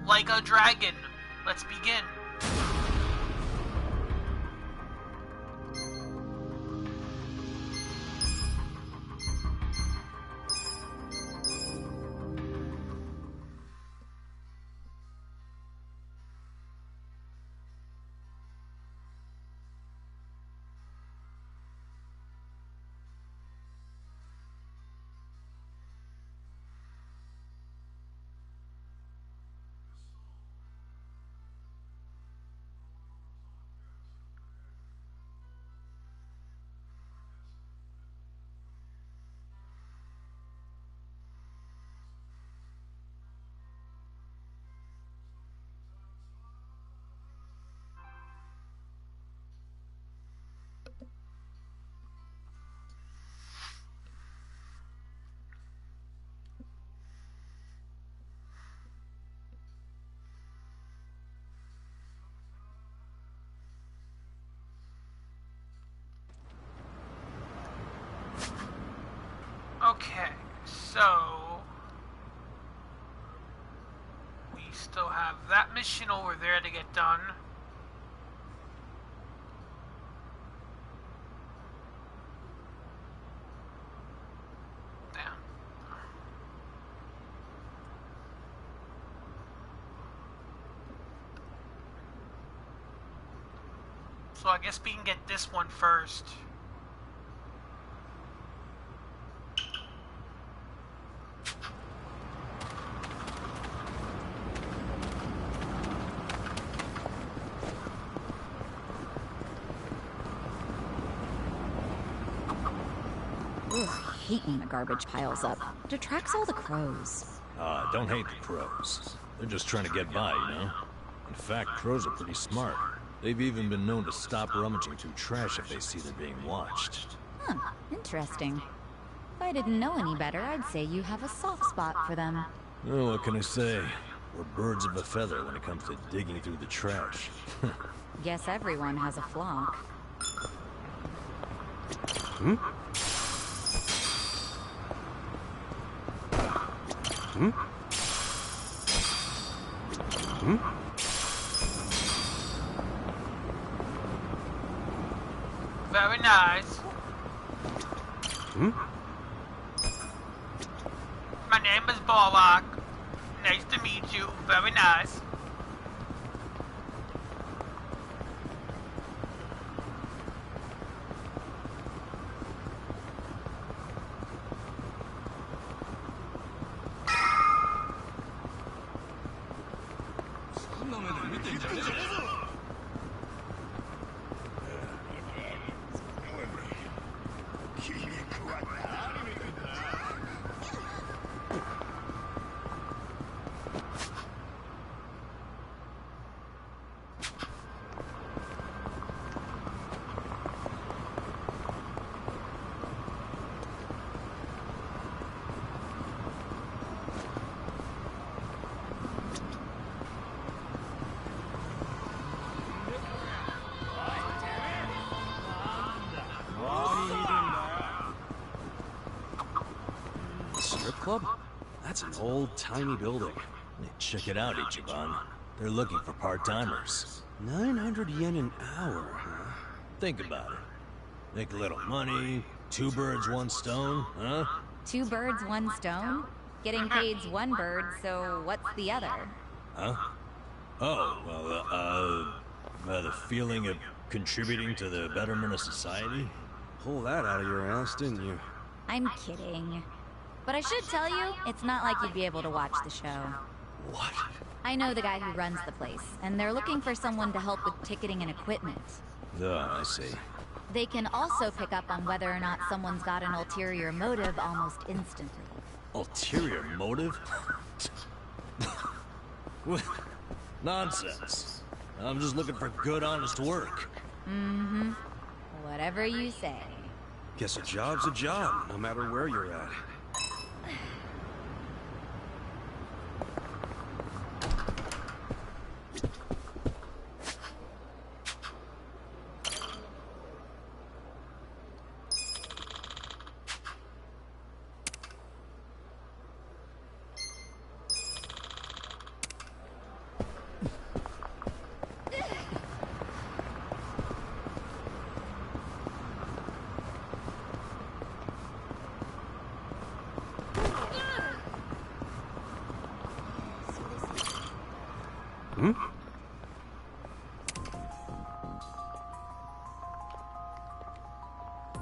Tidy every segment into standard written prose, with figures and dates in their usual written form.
Like a dragon. Let's begin. Okay, so we still have that mission over there to get done. Damn. So I guess we can get this one first. Hate when the garbage piles up. It attracts all the crows. Don't hate the crows. They're just trying to get by, you know? In fact, crows are pretty smart. They've even been known to stop rummaging through trash if they see they're being watched. Huh, interesting. If I didn't know any better, I'd say you have a soft spot for them. Oh, what can I say? We're birds of a feather when it comes to digging through the trash. Guess everyone has a flock. Hmm? Hmm? Hmm? Very nice. Hmm? My name is Borlock. Nice to meet you. Very nice. Strip club? That's an old-timey building. Hey, check it out, Ichiban. They're looking for part-timers. 900 yen an hour, huh? Think about it. Make a little money, 2 birds, 1 stone, huh? 2 birds, 1 stone? Getting paid's 1 bird, so what's the other? Huh? Oh, well, the feeling of contributing to the betterment of society? Pull that out of your ass, didn't you? I'm kidding. But I should tell you, it's not like you'd be able to watch the show. What? I know the guy who runs the place, and they're looking for someone to help with ticketing and equipment. I see. They can also pick up on whether or not someone's got an ulterior motive almost instantly. Ulterior motive? Nonsense. I'm just looking for good, honest work. Mm-hmm. Whatever you say. Guess a job's a job, no matter where you're at. Hmm?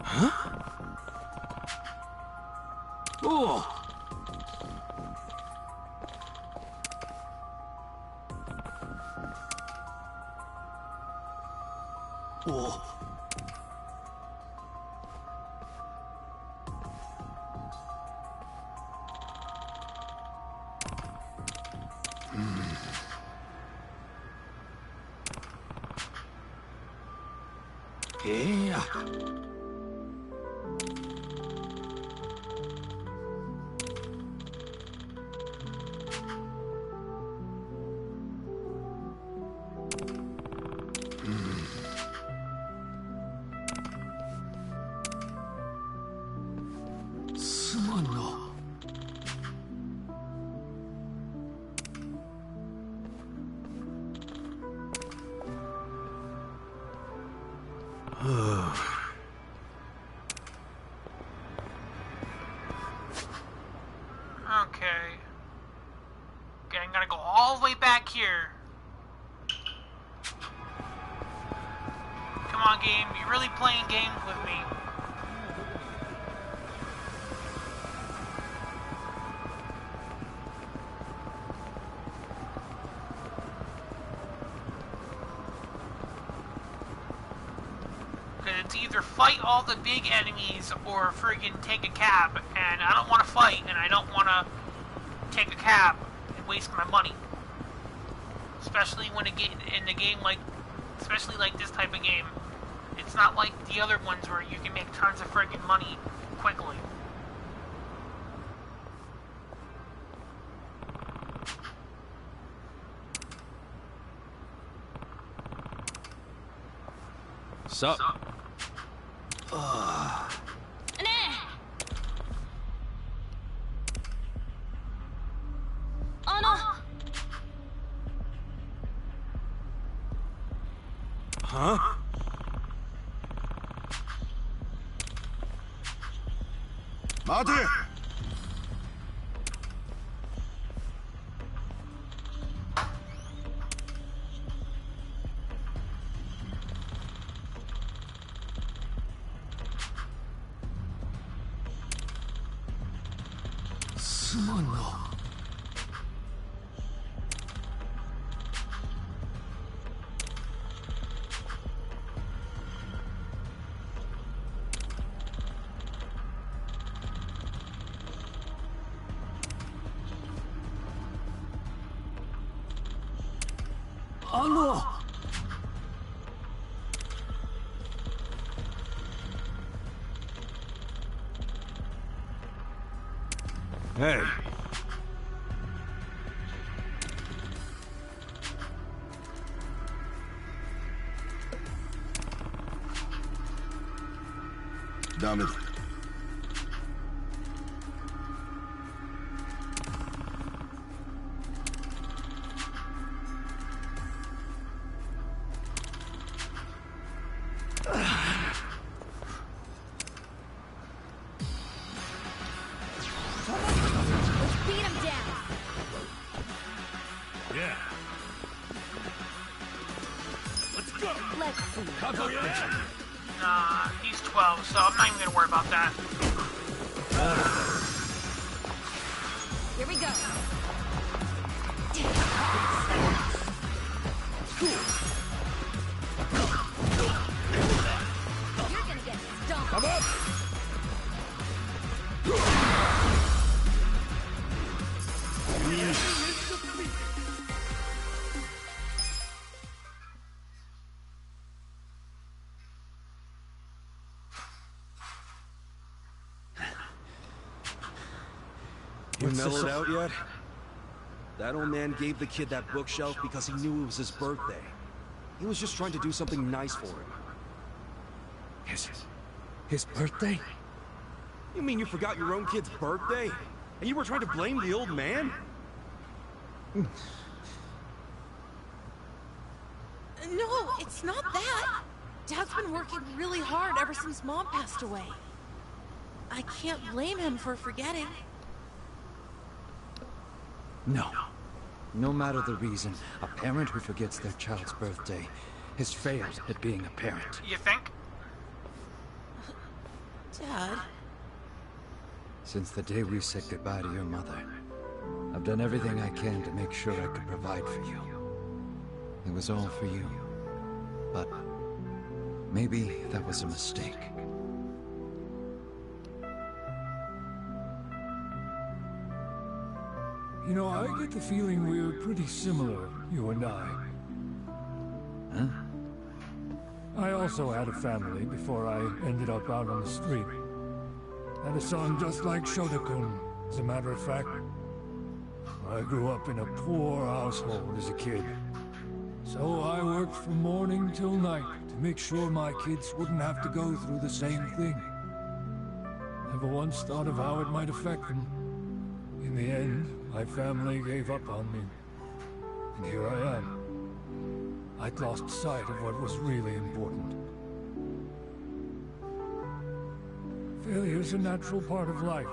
Huh? Oh! Oh! Yeah. Okay. Okay, I'm gonna go all the way back here. Come on, game. You're really playing games with me. Because it's either fight all the big enemies or friggin' take a cab. And I don't want to fight, and I don't want to take a cab and waste my money. Especially when it get in the game especially like this type of game. It's not like the other ones where you can make tons of friggin' money quickly. Sup? Huh? Mate! Hey. Damn it. Nah, he's 12, so I'm not even gonna worry about that. Here we go. You're gonna get stomped. Come up! You mellowed out yet? That old man gave the kid that bookshelf because he knew it was his birthday. He was just trying to do something nice for him. His birthday? You mean you forgot your own kid's birthday? And you were trying to blame the old man? No, it's not that. Dad's been working really hard ever since Mom passed away. I can't blame him for forgetting. No. No matter the reason, a parent who forgets their child's birthday has failed at being a parent. You think? Dad. Since the day we said goodbye to your mother, I've done everything I can to make sure I could provide for you. It was all for you. But maybe that was a mistake. You know, I get the feeling we're pretty similar, you and I. Huh? I also had a family before I ended up out on the street. Had a son just like Shota-kun, as a matter of fact. I grew up in a poor household as a kid. So I worked from morning till night to make sure my kids wouldn't have to go through the same thing. Never once thought of how it might affect them. In the end, my family gave up on me. And here I am. I'd lost sight of what was really important. Failure's a natural part of life.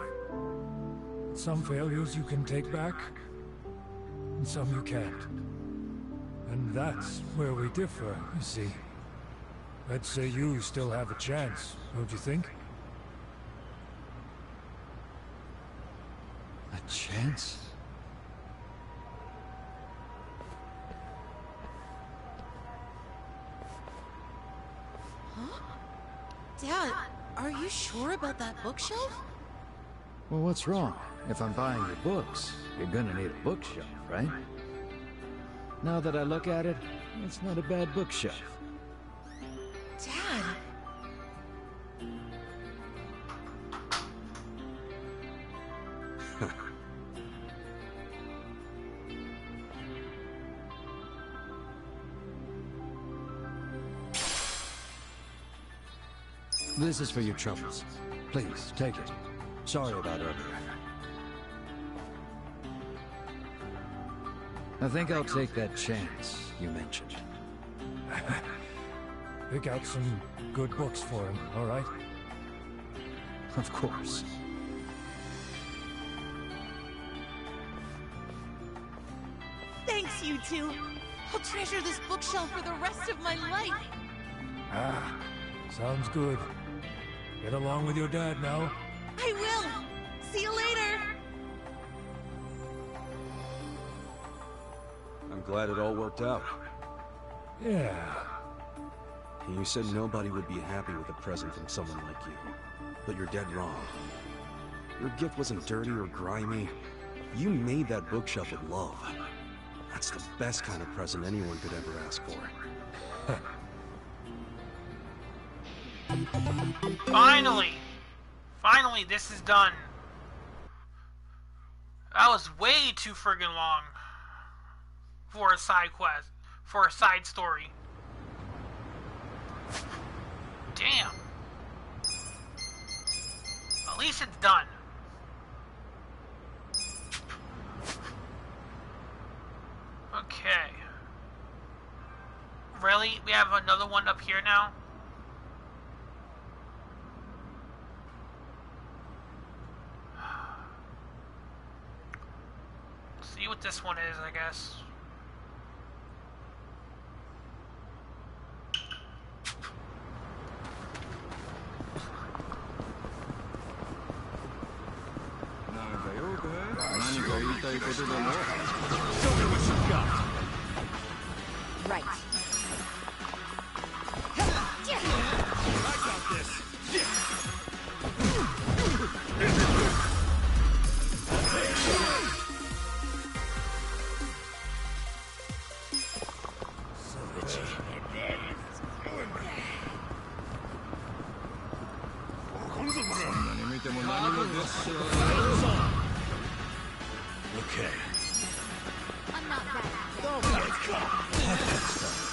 Some failures you can take back, and some you can't. And that's where we differ, you see. I'd say you still have a chance, don't you think? A chance? Huh? Dad, are you sure about that bookshelf? Well, what's wrong? If I'm buying your books, you're gonna need a bookshelf, right? Now that I look at it, it's not a bad bookshelf. Dad! This is for your troubles. Please, take it. Sorry about earlier. I think I'll take that chance you mentioned. Pick out some good books for him, all right? Of course. Thanks, you two. I'll treasure this bookshelf for the rest of my life. Ah, sounds good. Get along with your dad now. I will. See you later. I'm glad it all worked out. Yeah. And you said nobody would be happy with a present from someone like you. But you're dead wrong. Your gift wasn't dirty or grimy. You made that bookshelf with love. That's the best kind of present anyone could ever ask for. Finally! Finally, this is done. That was way too friggin' long for a side quest, for a side story. Damn. At least it's done. Okay. Really? We have another one up here now? See what this one is, I guess. Right. Okay. I'm not that. Let's go.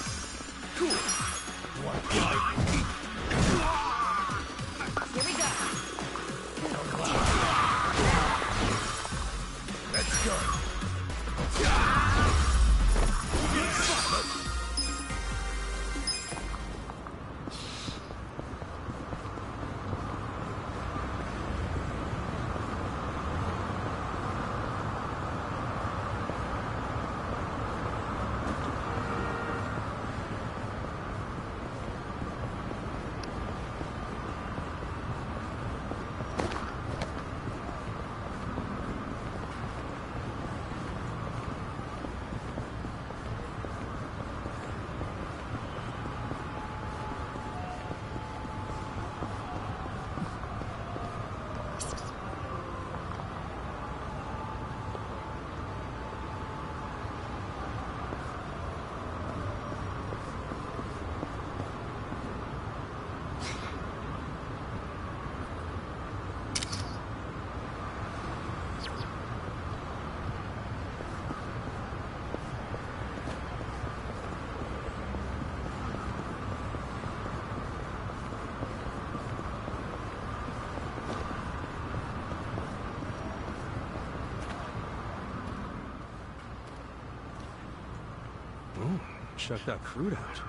Oh, check that fruit out.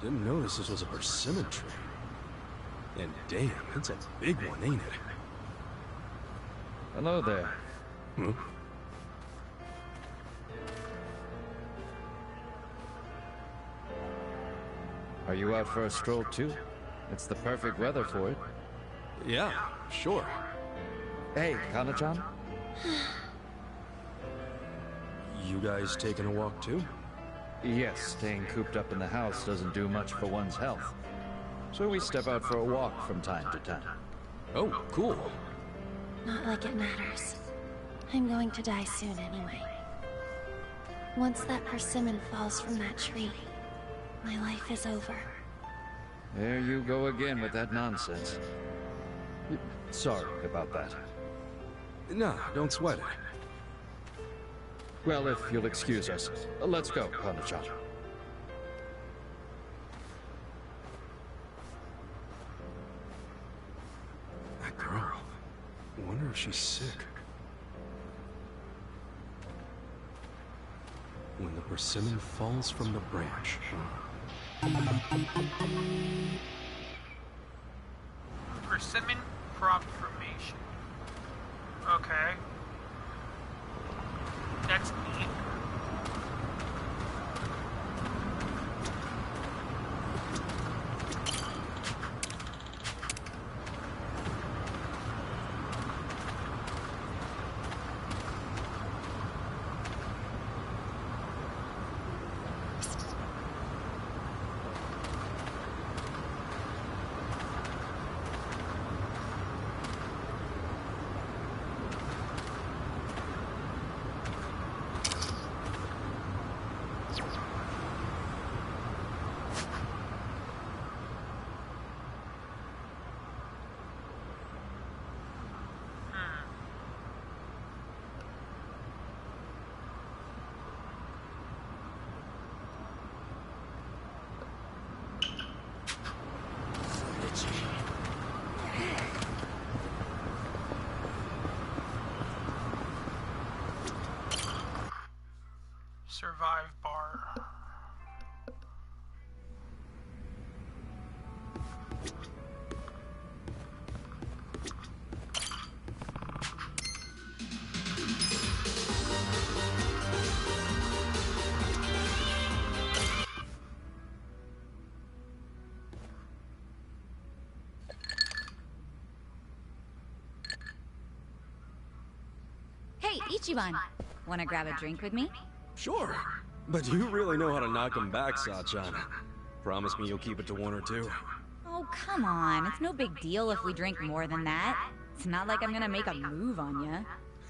Didn't notice this was a persimmon tree. And damn, it's a big one, ain't it? Hello there. Hmm? Are you out for a stroll too? It's the perfect weather for it. Yeah, sure. Hey, Kana-chan? You guys taking a walk too? Yes, staying cooped up in the house doesn't do much for one's health. So we step out for a walk from time to time. Oh, cool. Not like it matters. I'm going to die soon anyway. Once that persimmon falls from that tree, my life is over. There you go again with that nonsense. Sorry about that. Nah, don't sweat it. Well, if you'll excuse us, let's go, Kana-chan. That girl. I wonder if she's sick. When the persimmon falls from the branch. Persimmon crop formation. Okay. That's neat. Survive bar. Hey, Ichiban! Wanna grab a drink with me? Sure. But you really know how to knock him back, Sachan. Promise me you'll keep it to one or two. Oh, come on. It's no big deal if we drink more than that. It's not like I'm gonna make a move on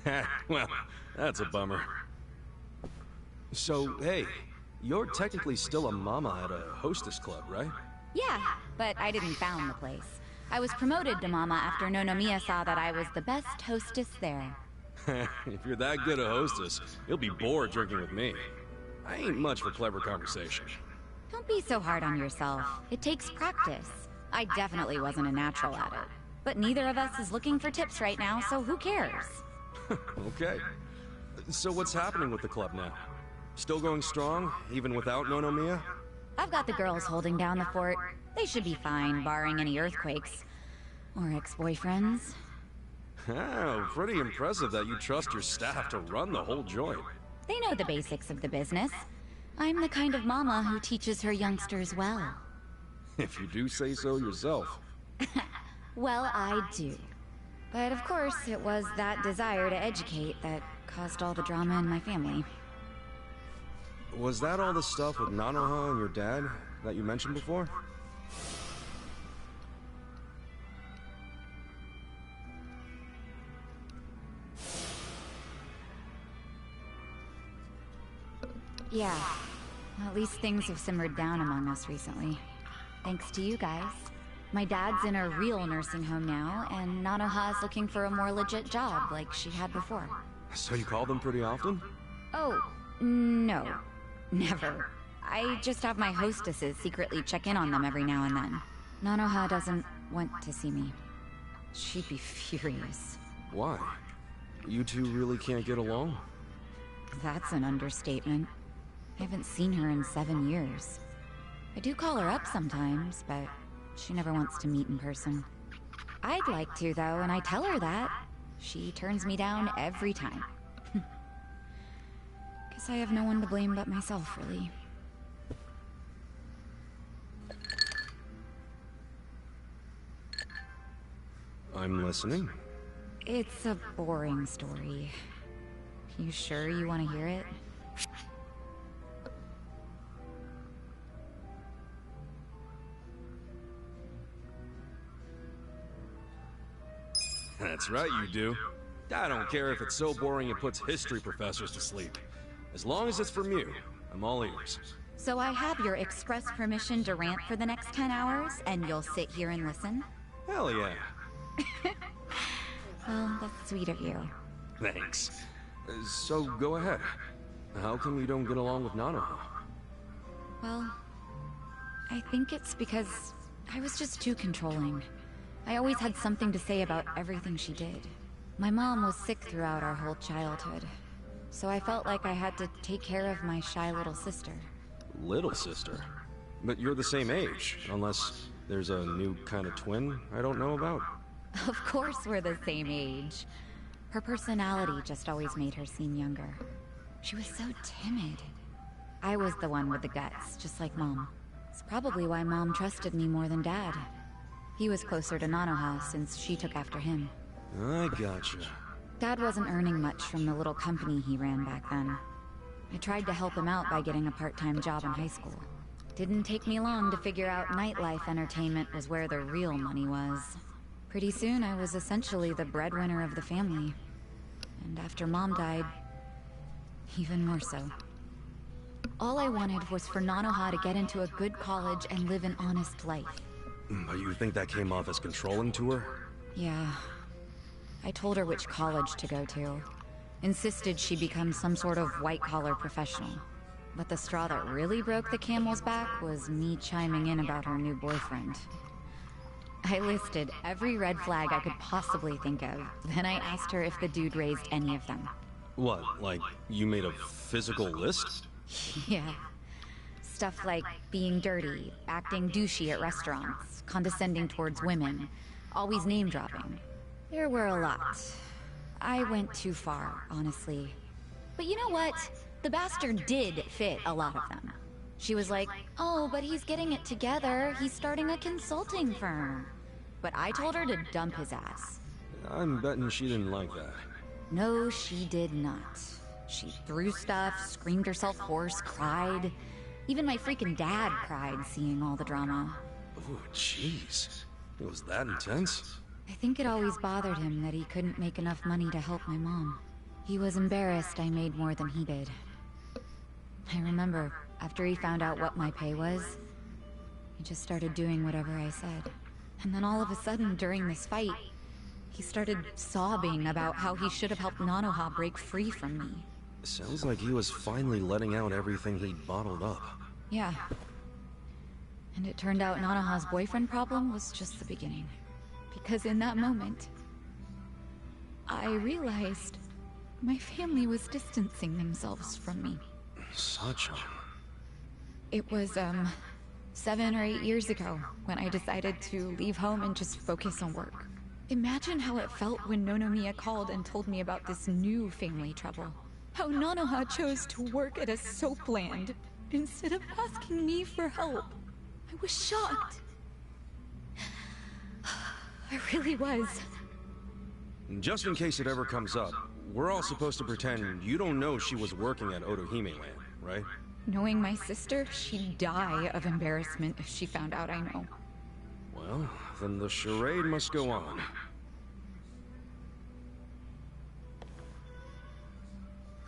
ya. Well, that's a bummer. So, hey, you're technically still a mama at a hostess club, right? Yeah, but I didn't found the place. I was promoted to mama after Nonomiya saw that I was the best hostess there. If you're that good a hostess, you'll be bored drinking with me. I ain't much for clever conversation. Don't be so hard on yourself. It takes practice. I definitely wasn't a natural at it. But neither of us is looking for tips right now, so who cares? Okay. So what's happening with the club now? Still going strong, even without Nonomiya? I've got the girls holding down the fort. They should be fine, barring any earthquakes. Or ex-boyfriends. Oh, pretty impressive that you trust your staff to run the whole joint. They know the basics of the business. I'm the kind of mama who teaches her youngsters well. If you do say so yourself. Well, I do. But of course, it was that desire to educate that caused all the drama in my family. Was that all the stuff with Nanoha and your dad that you mentioned before? Yeah. At least things have simmered down among us recently. Thanks to you guys. My dad's in a real nursing home now, and Nanoha's looking for a more legit job like she had before. So you call them pretty often? Oh, no. Never. I just have my hostesses secretly check in on them every now and then. Nanoha doesn't want to see me. She'd be furious. Why? You two really can't get along? That's an understatement. I haven't seen her in 7 years. I do call her up sometimes, but she never wants to meet in person. I'd like to, though, and I tell her that. She turns me down every time. Guess I have no one to blame but myself, really. I'm listening. It's a boring story. You sure you want to hear it? That's right, you do. I don't care if it's so boring it puts history professors to sleep. As long as it's from you, I'm all ears. So I have your express permission to rant for the next 10 hours, and you'll sit here and listen? Hell yeah. Well, that's sweet of you. Thanks. So go ahead. How come you don't get along with Nanoha? Well, I think it's because I was just too controlling. I always had something to say about everything she did. My mom was sick throughout our whole childhood, so I felt like I had to take care of my shy little sister. Little sister? But you're the same age, unless there's a new kind of twin I don't know about? Of course we're the same age. Her personality just always made her seem younger. She was so timid. I was the one with the guts, just like Mom. It's probably why Mom trusted me more than Dad. He was closer to Nanoha since she took after him. I gotcha. Dad wasn't earning much from the little company he ran back then. I tried to help him out by getting a part-time job in high school. Didn't take me long to figure out nightlife entertainment was where the real money was. Pretty soon I was essentially the breadwinner of the family. And after Mom died, even more so. All I wanted was for Nanoha to get into a good college and live an honest life. But you think that came off as controlling to her? Yeah. I told her which college to go to. Insisted she become some sort of white-collar professional. But the straw that really broke the camel's back was me chiming in about her new boyfriend. I listed every red flag I could possibly think of. Then I asked her if the dude raised any of them. What, like, you made a physical list? Yeah. Stuff like being dirty, acting douchey at restaurants, condescending towards women, always name-dropping. There were a lot. I went too far, honestly. But you know what? The bastard did fit a lot of them. She was like, oh, but he's getting it together. He's starting a consulting firm. But I told her to dump his ass. I'm betting she didn't like that. No, she did not. She threw stuff, screamed herself hoarse, cried. Even my freaking dad cried seeing all the drama. Oh, jeez. It was that intense? I think it always bothered him that he couldn't make enough money to help my mom. He was embarrassed I made more than he did. I remember, after he found out what my pay was, he just started doing whatever I said. And then all of a sudden, during this fight, he started sobbing about how he should have helped Nanoha break free from me. Sounds like he was finally letting out everything he'd bottled up. Yeah. And it turned out Nanoha's boyfriend problem was just the beginning. Because in that moment, I realized my family was distancing themselves from me. Such a... It was, 7 or 8 years ago when I decided to leave home and just focus on work. Imagine how it felt when Nonomiya called and told me about this new family trouble. How Nanoha chose to work at a soap land instead of asking me for help. I was shocked. I really was. Just in case it ever comes up, we're all supposed to pretend you don't know she was working at Otohime Land, right? Knowing my sister, she'd die of embarrassment if she found out I know. Well, then the charade must go on.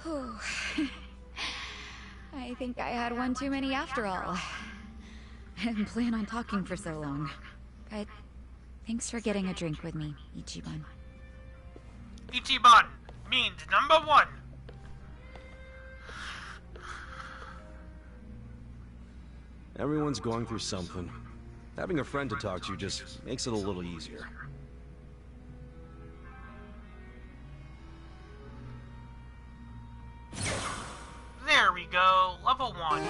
Whew. I think I had one too many after all. I didn't plan on talking for so long. But thanks for getting a drink with me, Ichiban. Ichiban means number one. Everyone's going through something. Having a friend to talk to just makes it a little easier. There we go. Level level 1.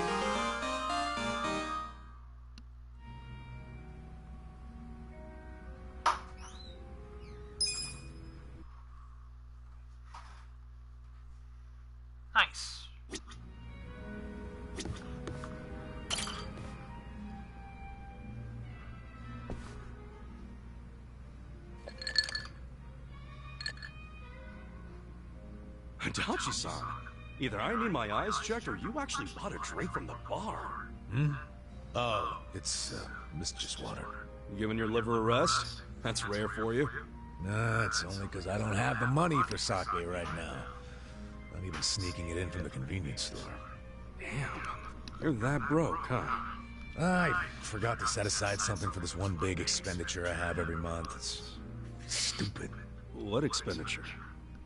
Nice. Adachi-san, either I need my eyes checked or you actually bought a drink from the bar. Hmm? Oh, it's, mist just water. You giving your liver a rest? That's rare for you. Nah, it's only because I don't have the money for sake right now. I'm even sneaking it in from the convenience store. Damn, you're that broke, huh? I forgot to set aside something for this one big expenditure I have every month. It's stupid. What expenditure?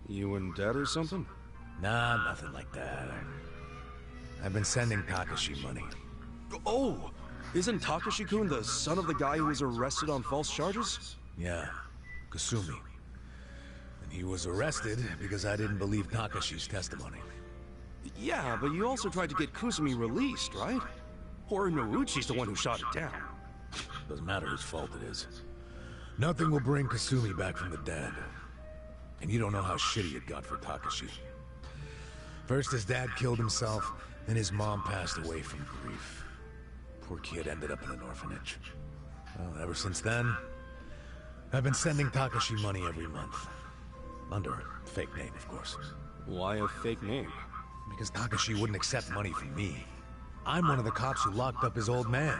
You in debt or something? Nah, nothing like that. I've been sending Takashi money. Oh! Isn't Takashi-kun the son of the guy who was arrested on false charges? Yeah, Kasumi. And he was arrested because I didn't believe Takashi's testimony. Yeah, but you also tried to get Kusumi released, right? Or Noguchi's the one who shot it down. Doesn't matter whose fault it is. Nothing will bring Kasumi back from the dead. And you don't know how shitty it got for Takashi. First his dad killed himself, then his mom passed away from grief. Poor kid ended up in an orphanage. Well, ever since then, I've been sending Takashi money every month. Under a fake name, of course. Why a fake name? Because Takashi wouldn't accept money from me. I'm one of the cops who locked up his old man.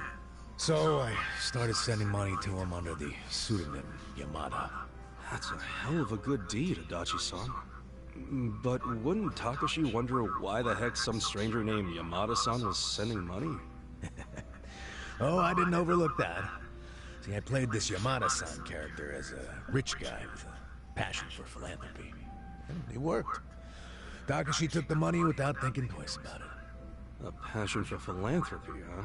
So I started sending money to him under the pseudonym Yamada. That's a hell of a good deed, Adachi-san. But wouldn't Takashi wonder why the heck some stranger named Yamada-san was sending money? Oh, I didn't overlook that. See, I played this Yamada-san character as a rich guy with a passion for philanthropy. And it worked. Takashi took the money without thinking twice about it. A passion for philanthropy, huh?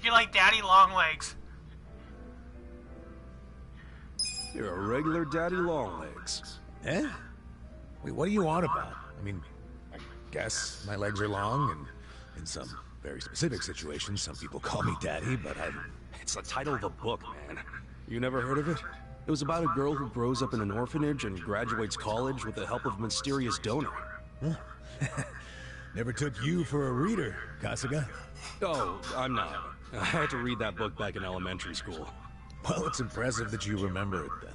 You're like Daddy Longlegs. You're a regular Daddy Longlegs. Eh? Wait, what are you on about? I mean, I guess my legs are long, and in some very specific situations, some people call me Daddy, but It's the title of a book, man. You never heard of it? It was about a girl who grows up in an orphanage and graduates college with the help of a mysterious donor. Huh? Never took you for a reader, Kasuga. Oh, I'm not. I had to read that book back in elementary school. Well, it's impressive that you remember it then.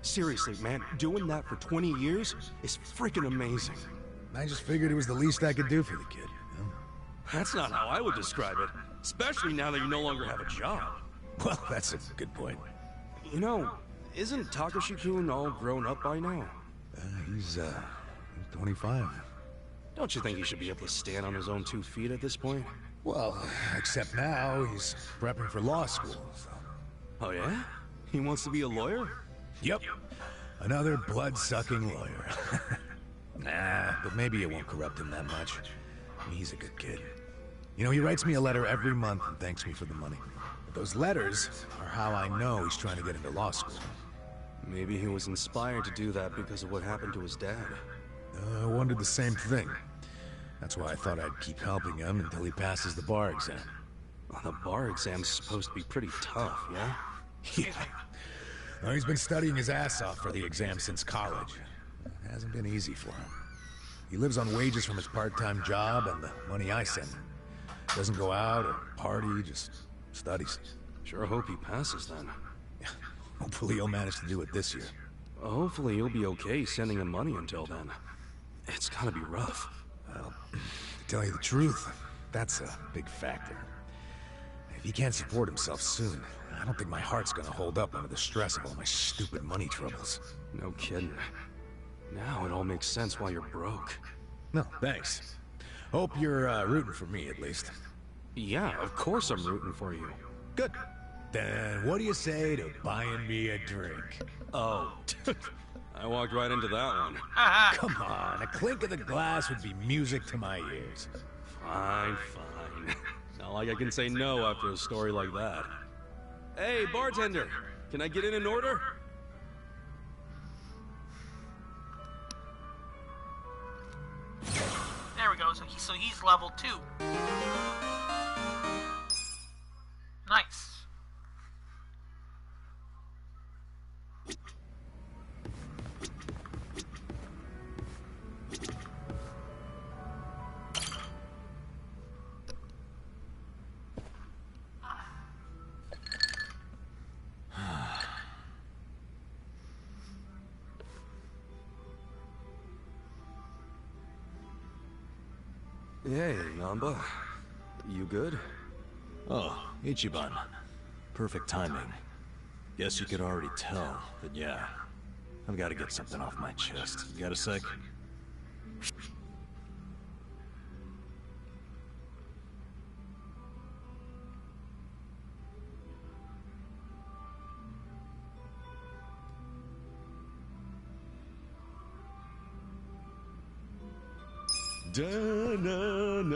Seriously, man, doing that for 20 years is freaking amazing. I just figured it was the least I could do for the kid. You know? That's not how I would describe it, especially now that you no longer have a job. Well, that's a good point. You know, isn't Takashi-kun all grown up by now? He's 25. Don't you think he should be able to stand on his own 2 feet at this point? Well, except now he's prepping for law school, so... Oh yeah? He wants to be a lawyer? Yep. Another blood-sucking lawyer. Nah, but maybe it won't corrupt him that much. I mean, he's a good kid. You know, he writes me a letter every month and thanks me for the money. But those letters are how I know he's trying to get into law school. Maybe he was inspired to do that because of what happened to his dad. I wondered the same thing. That's why I thought I'd keep helping him until he passes the bar exam. Well, the bar exam's supposed to be pretty tough, yeah? Yeah. Well, he's been studying his ass off for the exam since college. It hasn't been easy for him. He lives on wages from his part-time job and the money I send him. Doesn't go out or party, just studies. Sure hope he passes then. Hopefully he'll manage to do it this year. Hopefully you'll be okay sending him money until then. It's gotta be rough. Well, to tell you the truth, that's a big factor. If he can't support himself soon, I don't think my heart's gonna hold up under the stress of all my stupid money troubles. No kidding. Now it all makes sense why you're broke. No, thanks. Hope you're rooting for me, at least. Yeah, of course I'm rooting for you. Good. Then what do you say to buying me a drink? Oh, I walked right into that one. Come on, a clink of the glass would be music to my ears. Fine, fine. Not like I can say no after a story like that. Hey, bartender, can I get in an order? so he's level 2. Nice. Hey, Namba. You good? Oh, Ichiban. Perfect timing. Guess you could already tell, but yeah. I've got to get something off my chest. You got a sec? Da-na-na-na.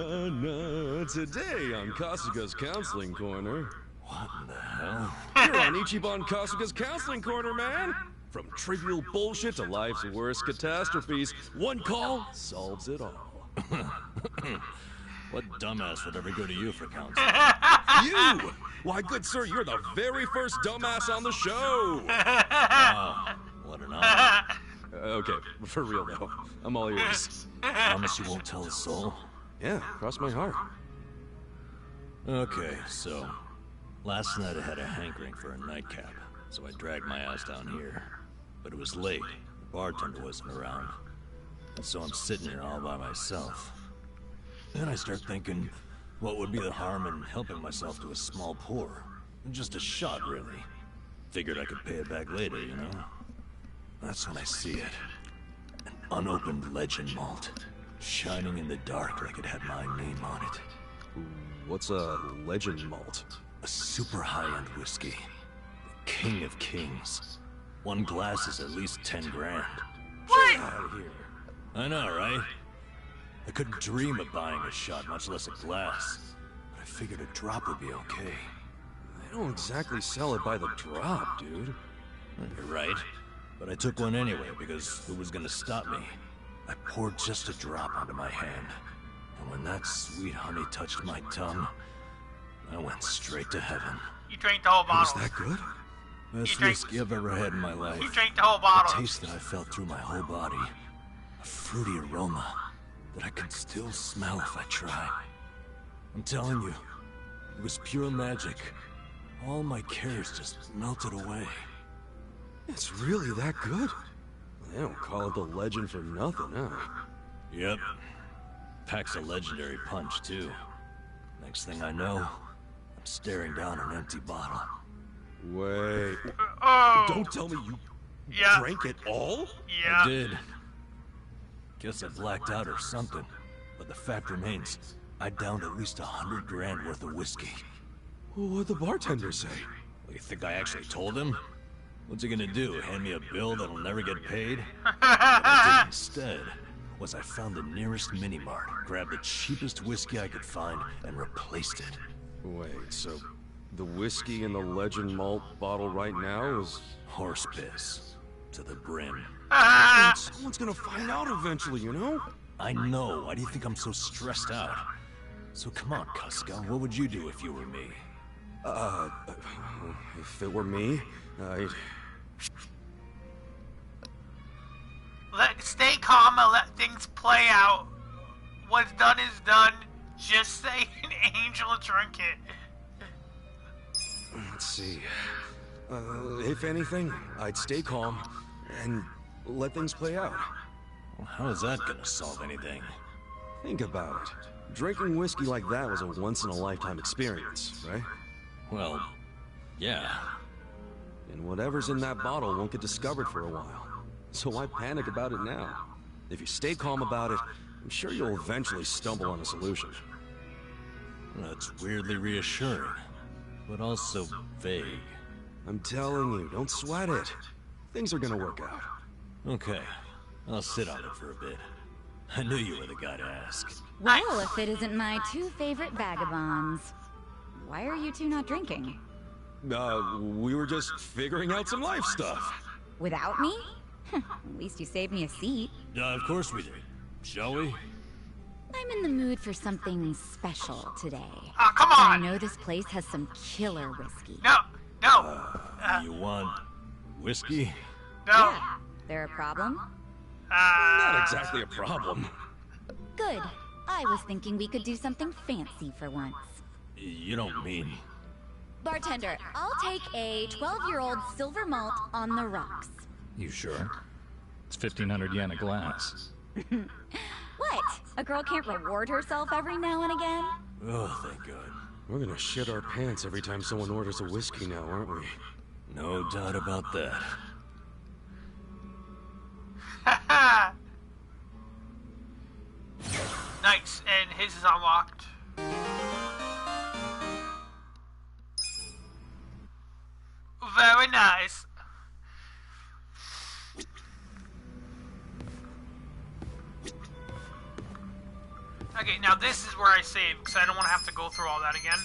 Today on Kasuga's Counseling Corner. What in the hell? You're on Ichiban Kasuga's Counseling Corner, man! From trivial bullshit to life's worst catastrophes, one call solves it all. What dumbass would ever go to you for counseling? You! Why, good sir, you're the very first dumbass on the show! Wow, what an honor. Okay, for real though. I'm all ears. Promise you won't tell a soul? Yeah, cross my heart. Okay, so... Last night I had a hankering for a nightcap, so I dragged my ass down here. But it was late. The bartender wasn't around. And so I'm sitting here all by myself. Then I start thinking, what would be the harm in helping myself to a small pour? Just a shot, really. Figured I could pay it back later, you know? That's when I see it. An unopened legend malt, shining in the dark like it had my name on it. What's a legend malt? A super high-end whiskey. The king of kings. One glass is at least 10 grand. Get out of here. I know, right? I couldn't dream of buying a shot, much less a glass. But I figured a drop would be okay. They don't exactly sell it by the drop, dude. You're right. But I took one anyway, because who was gonna stop me? I poured just a drop onto my hand. And when that sweet honey touched my tongue, I went straight to heaven. You drank the whole Was bottle. that good? Best drank- whiskey I've ever had in my life. You drank the whole The bottle. taste that I felt through my whole body. A fruity aroma that I can still smell if I try. I'm telling you, it was pure magic. All my cares just melted away. It's really that good? They don't call it the legend for nothing, huh? Yep. Packs a legendary punch, too. Next thing I know, I'm staring down an empty bottle. Wait. Oh. Don't tell me you Yeah. drank it all? Yeah. I did. Guess I blacked out or something. But the fact remains, I downed at least 100 grand worth of whiskey. What'd the bartender say? Well, you think I actually told him? What's he gonna do, hand me a bill that'll never get paid? What I did instead was I found the nearest mini-mart, grabbed the cheapest whiskey I could find, and replaced it. Wait, so the whiskey in the legend malt bottle right now is... Horse piss. To the brim. Someone's gonna find out eventually, you know? I know. Why do you think I'm so stressed out? So come on, Kasuga. What would you do if you were me? If it were me, I'd... Stay calm and let things play out. What's done is done. Just say an angel drink it. Let's see. If anything, I'd stay calm and let things play out. Well, how is that gonna solve anything? Think about it. Drinking whiskey like that was a once-in-a-lifetime experience, right? Well, yeah. And whatever's in that bottle won't get discovered for a while. So why panic about it now? If you stay calm about it, I'm sure you'll eventually stumble on a solution. That's weirdly reassuring, but also vague. I'm telling you, don't sweat it. Things are gonna work out. Okay, I'll sit on it for a bit. I knew you were the guy to ask. Well, if it isn't my two favorite vagabonds. Why are you two not drinking? We were just figuring out some life stuff. Without me? At least you saved me a seat. Of course we did. Shall we? I'm in the mood for something special today. Ah, come And I on! know this place has some killer whiskey. No, no, You want whiskey? no. Yeah. There a problem? Not exactly a problem. Good. I was thinking we could do something fancy for once. You don't mean... Bartender, I'll take a 12-year-old silver malt on the rocks. You sure? It's 1,500 yen a glass. What? A girl can't reward herself every now and again? Oh, thank God. We're gonna shit our pants every time someone orders a whiskey now, aren't we? No doubt about that. Nice, and his is unlocked. Very nice. Okay, now this is where I save, because I don't want to have to go through all that again.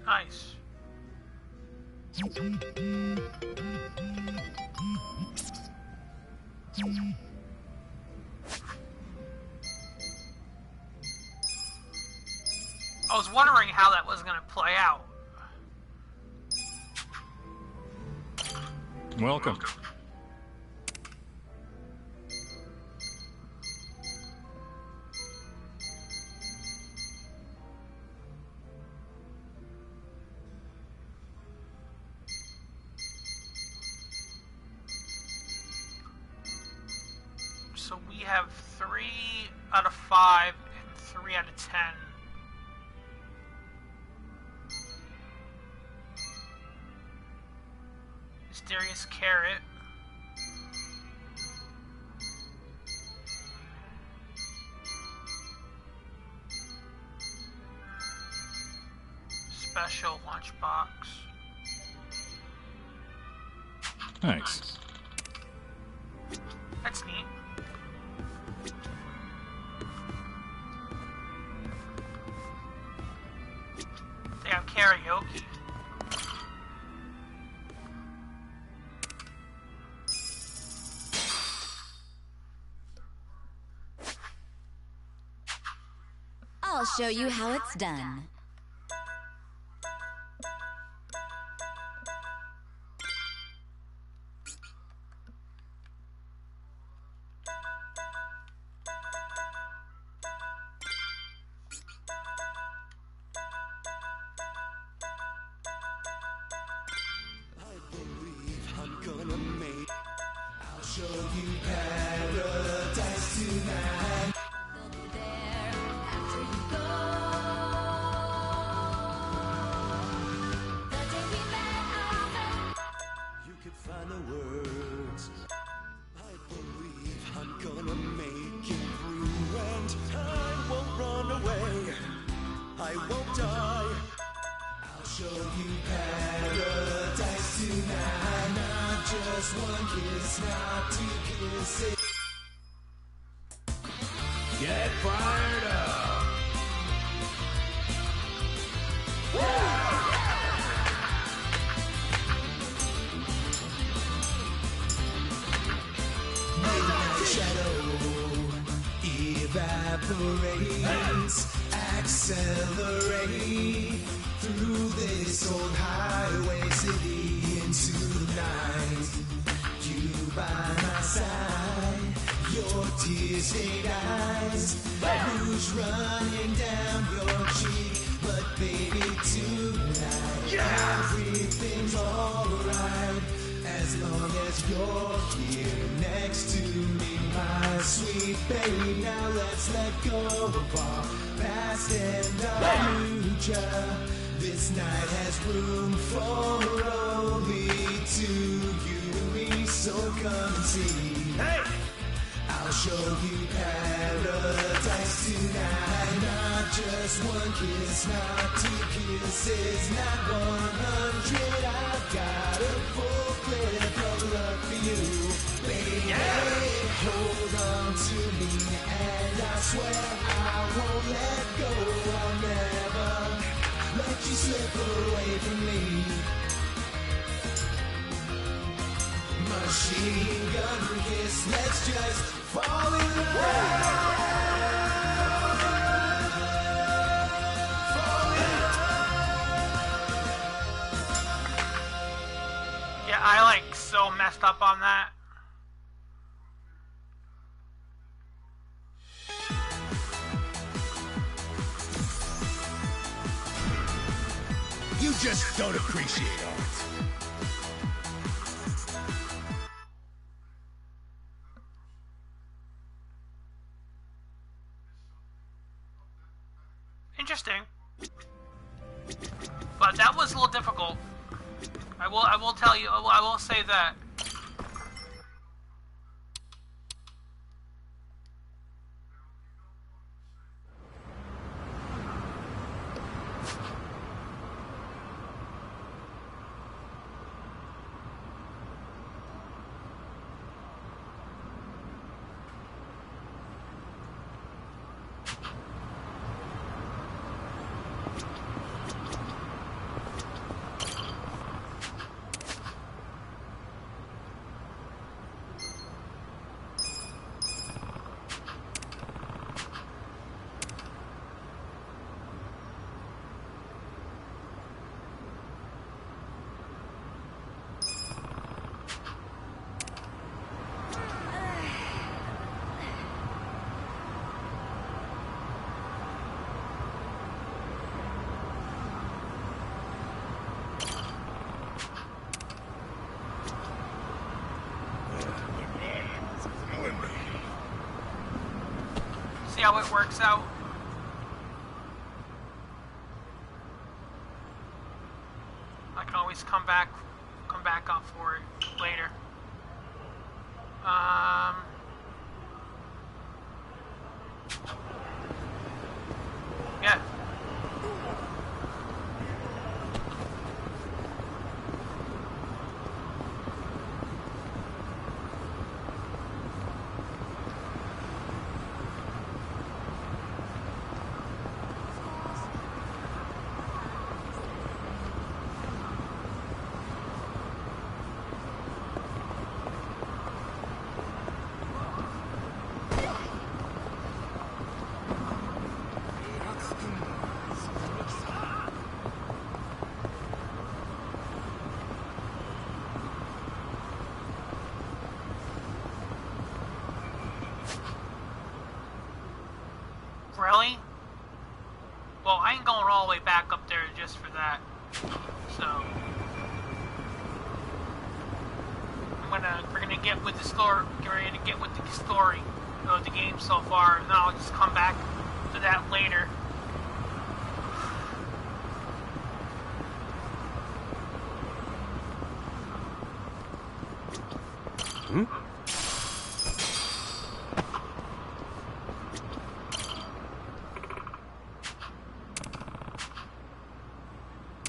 Nice. I was wondering how that was going to play out. Welcome. So we have 3 out of 5 and 3 out of 10. Mysterious Carrot. Special lunchbox. Thanks. That's neat. They have karaoke. I'll show you how it's done. Get fired up! Evaporates, accelerate through this old highway city into the night. You by my side, your tear-stained eyes, rouge running down your cheek. But baby, tonight, everything's alright. As long as you're here next to me, my sweet babe. Now let's let go of our past and our future. This night has room for only two, you and me, so come and see. Hey! I'll show you paradise tonight. Not just one kiss, not two kisses, not 100. I've got a full clip of love for you, baby. Hold on to me, and I swear I won't let go. I'll never let you slip away from me. Machine gun kiss, let's just fall in love. Fall in love. Yeah, I like so messed up on that. You just don't appreciate art. Interesting. But that was a little difficult. I will tell you, I will say that. See how it works out. I can always come back up for it later. Yeah. Really? Well, I ain't going all the way back up there just for that. So we're gonna get with the story. We're gonna get with the story of the game so far, and then I'll just come back to that later.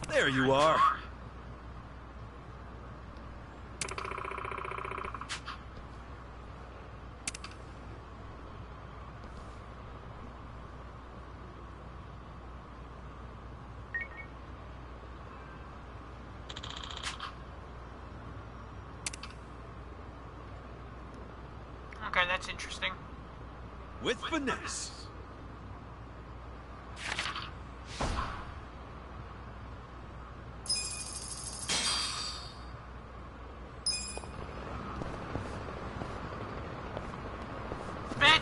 There you are. Okay, that's interesting. With finesse.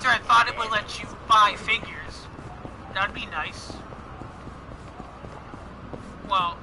later, I thought it would let you buy figures. That'd be nice. Well...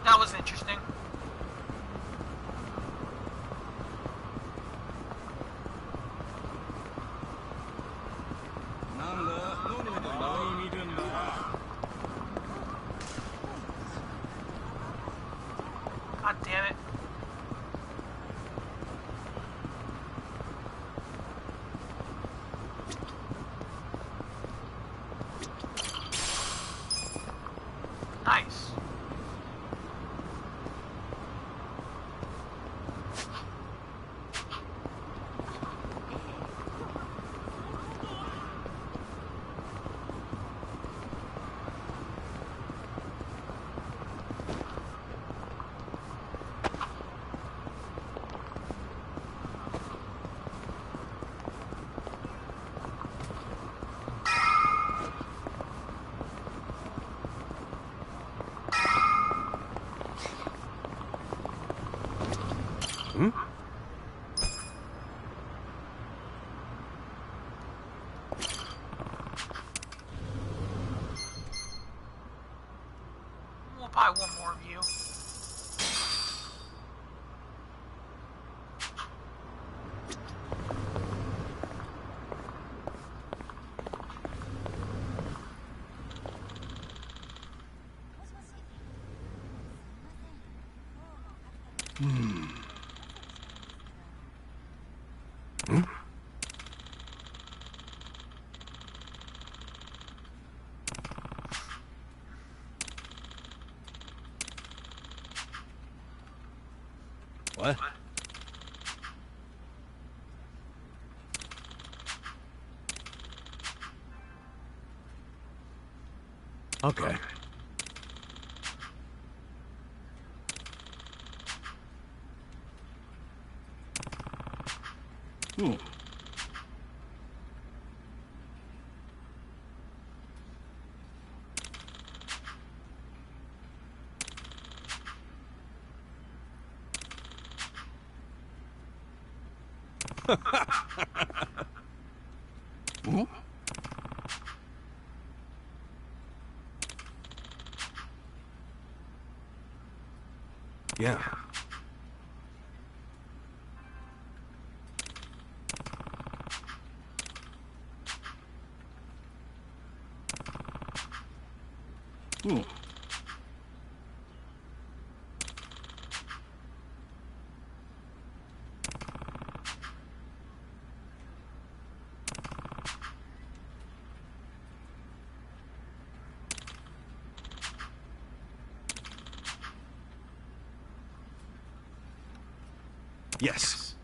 That was interesting. God damn it. Nice. We'll buy one more of you. What? Okay. Yeah. Yes.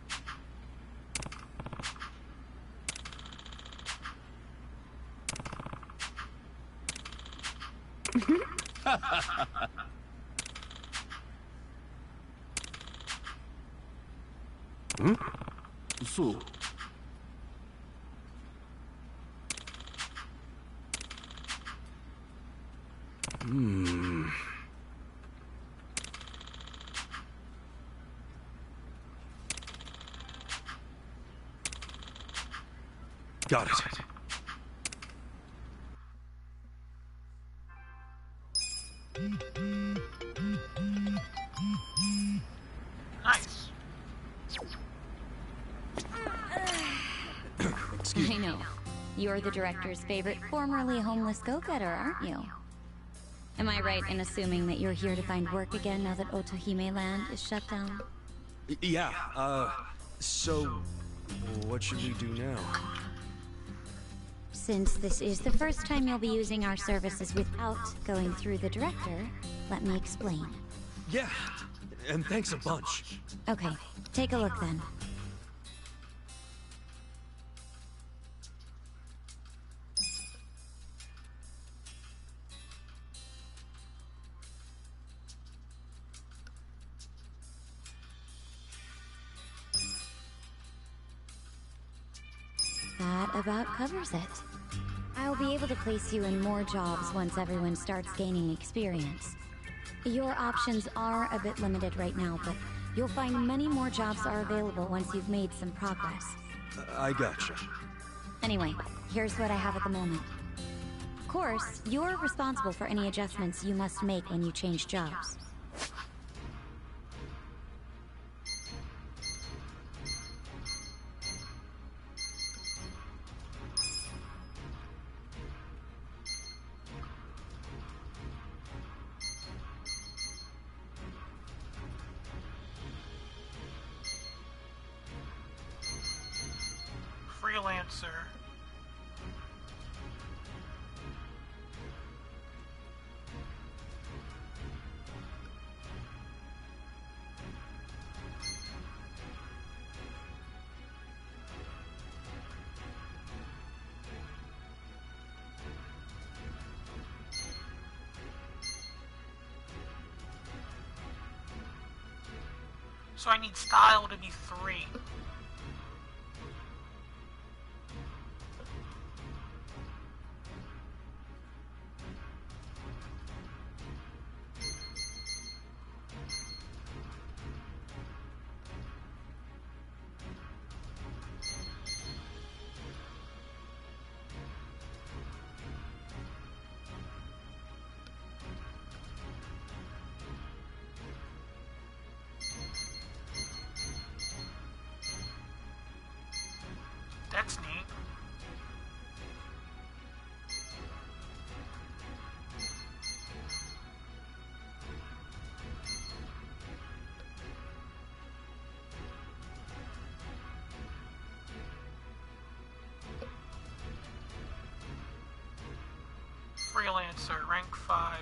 So. Got it. Nice. Excuse me. I know. You're the director's favorite formerly homeless go-getter, aren't you? Am I right in assuming that you're here to find work again now that Otohime Land is shut down? Yeah, so what should we do now? Since this is the first time you'll be using our services without going through the director, let me explain. Yeah, and thanks a bunch. Okay, take a look then. That about covers it. I'll be able to place you in more jobs once everyone starts gaining experience. Your options are a bit limited right now, but you'll find many more jobs are available once you've made some progress. I gotcha. Anyway, here's what I have at the moment. Of course, you're responsible for any adjustments you must make when you change jobs. Freelancer. So I need style to be 3. That's neat. Freelancer, rank 5.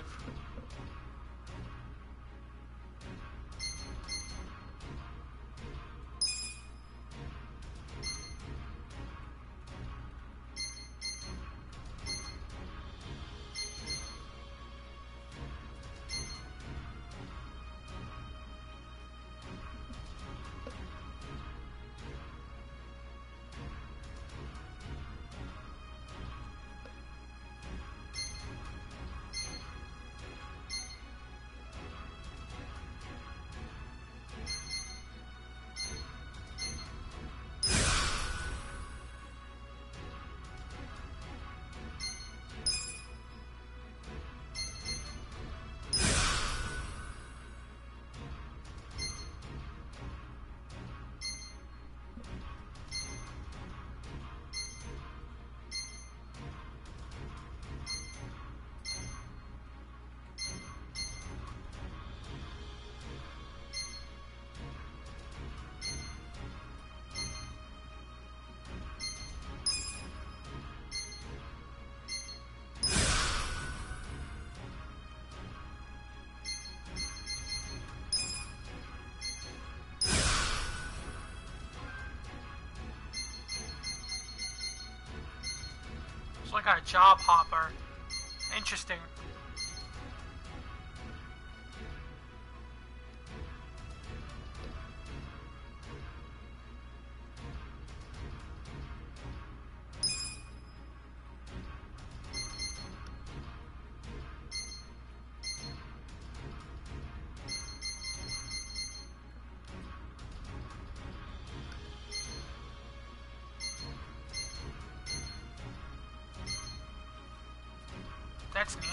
So I got a job hopper. Interesting. That's neat.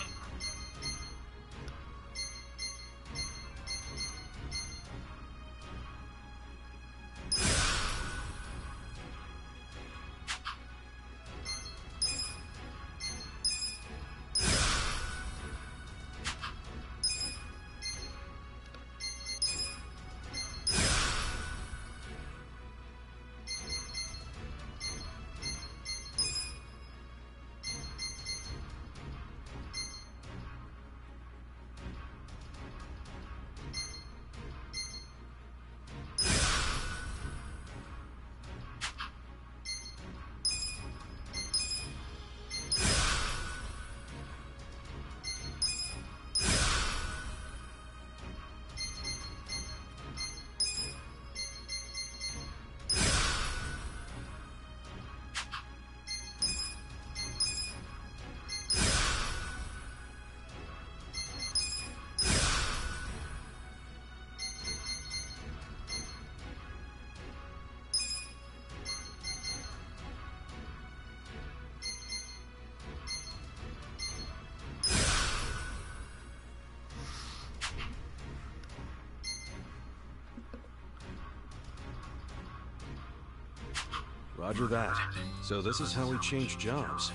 Roger that. So this is how we change jobs.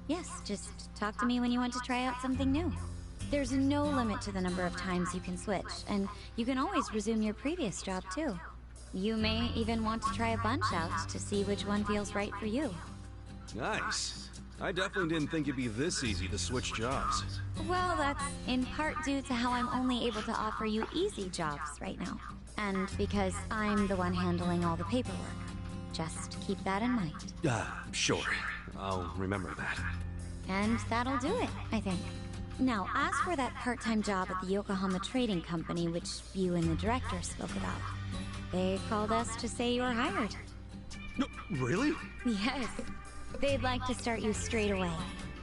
Yes, just talk to me when you want to try out something new. There's no limit to the number of times you can switch, and you can always resume your previous job too. You may even want to try a bunch out to see which one feels right for you. Nice. I definitely didn't think it'd be this easy to switch jobs. Well, that's in part due to how I'm only able to offer you easy jobs right now. And because I'm the one handling all the paperwork. Just keep that in mind. Sure. I'll remember that. And that'll do it, I think. Now, as for that part-time job at the Yokohama Trading Company, which you and the director spoke about, they called us to say you're hired. No, really? Yes. They'd like to start you straight away.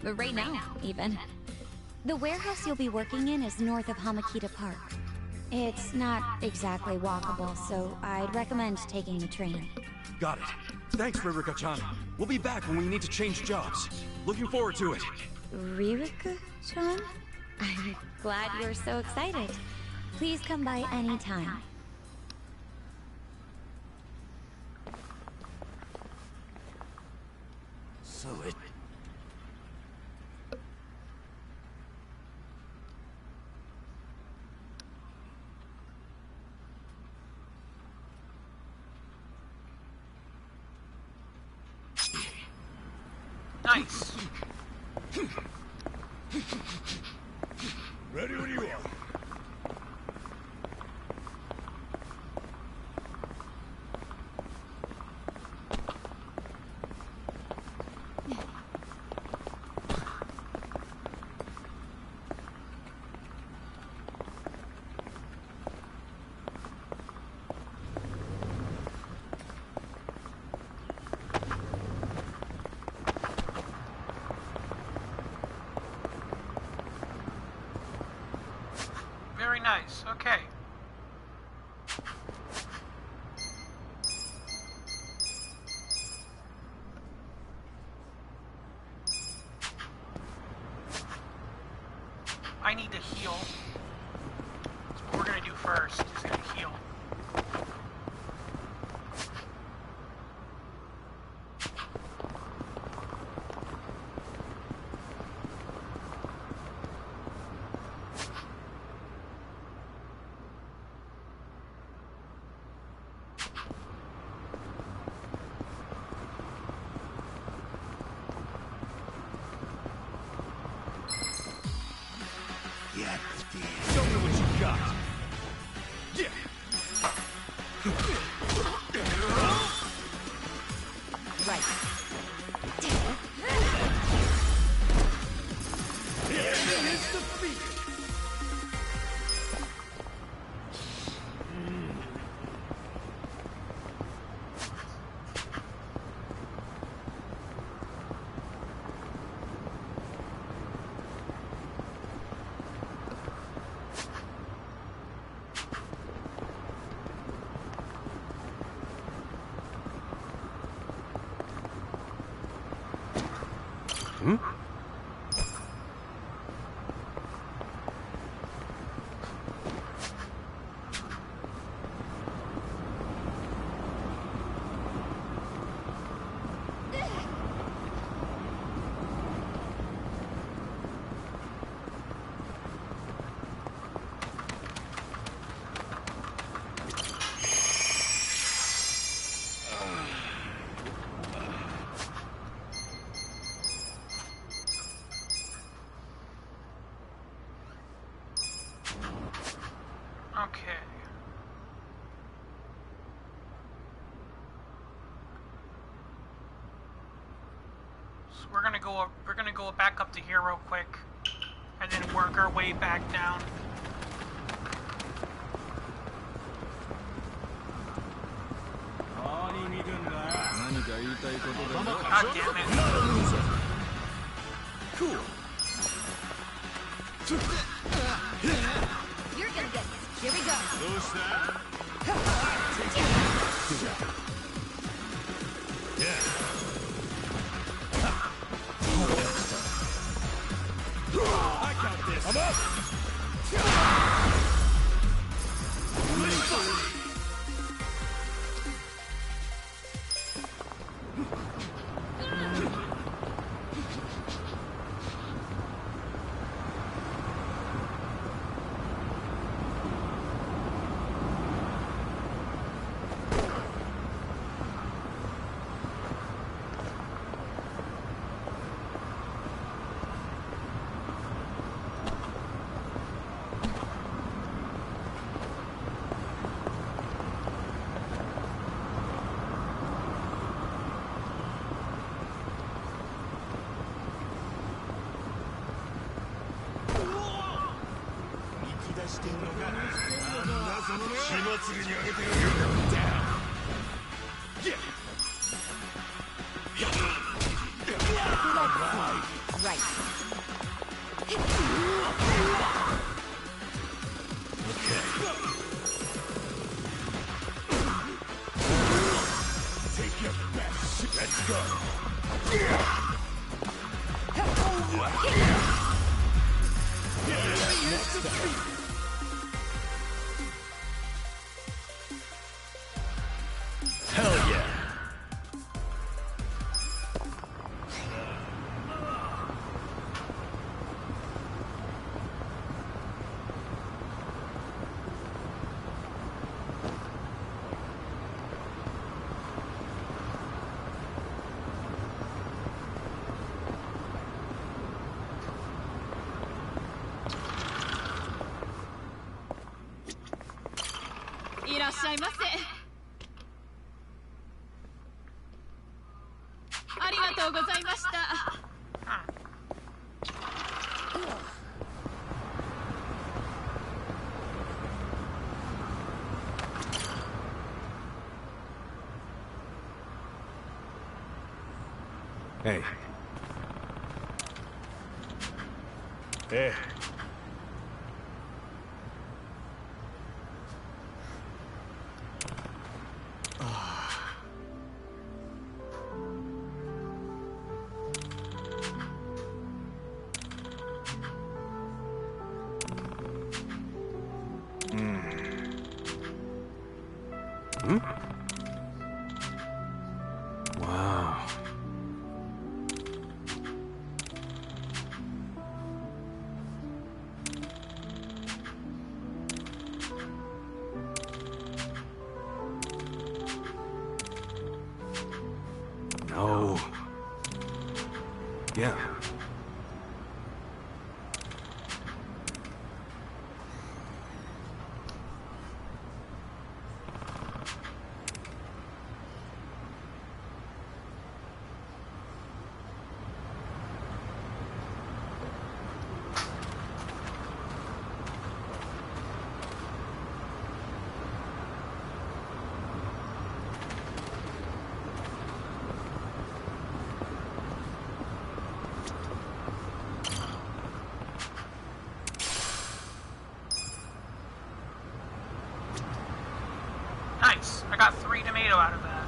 Right now, even. The warehouse you'll be working in is north of Hamakita Park. It's not exactly walkable, so I'd recommend taking the train. Got it. Thanks, Ririka-chan. We'll be back when we need to change jobs. Looking forward to it. Ririka-chan? I'm glad you're so excited. Please come by any time. So it... Nice. Ready when you are. Very nice. Okay. I need to heal. That's what we're gonna do first, is gonna heal. Show me what you got. Yeah. Right. Here is the feet. Okay. So we're gonna go back up to here real quick, and then work our way back down. God damn it. Not a loser. Cool. You're gonna get this. Here we go. I got this. I'm up. Right. Take your best. Let's go. Hell yeah! Hey. Hey. Wow. No. Yeah. Nice. I got 3 tomato out of that.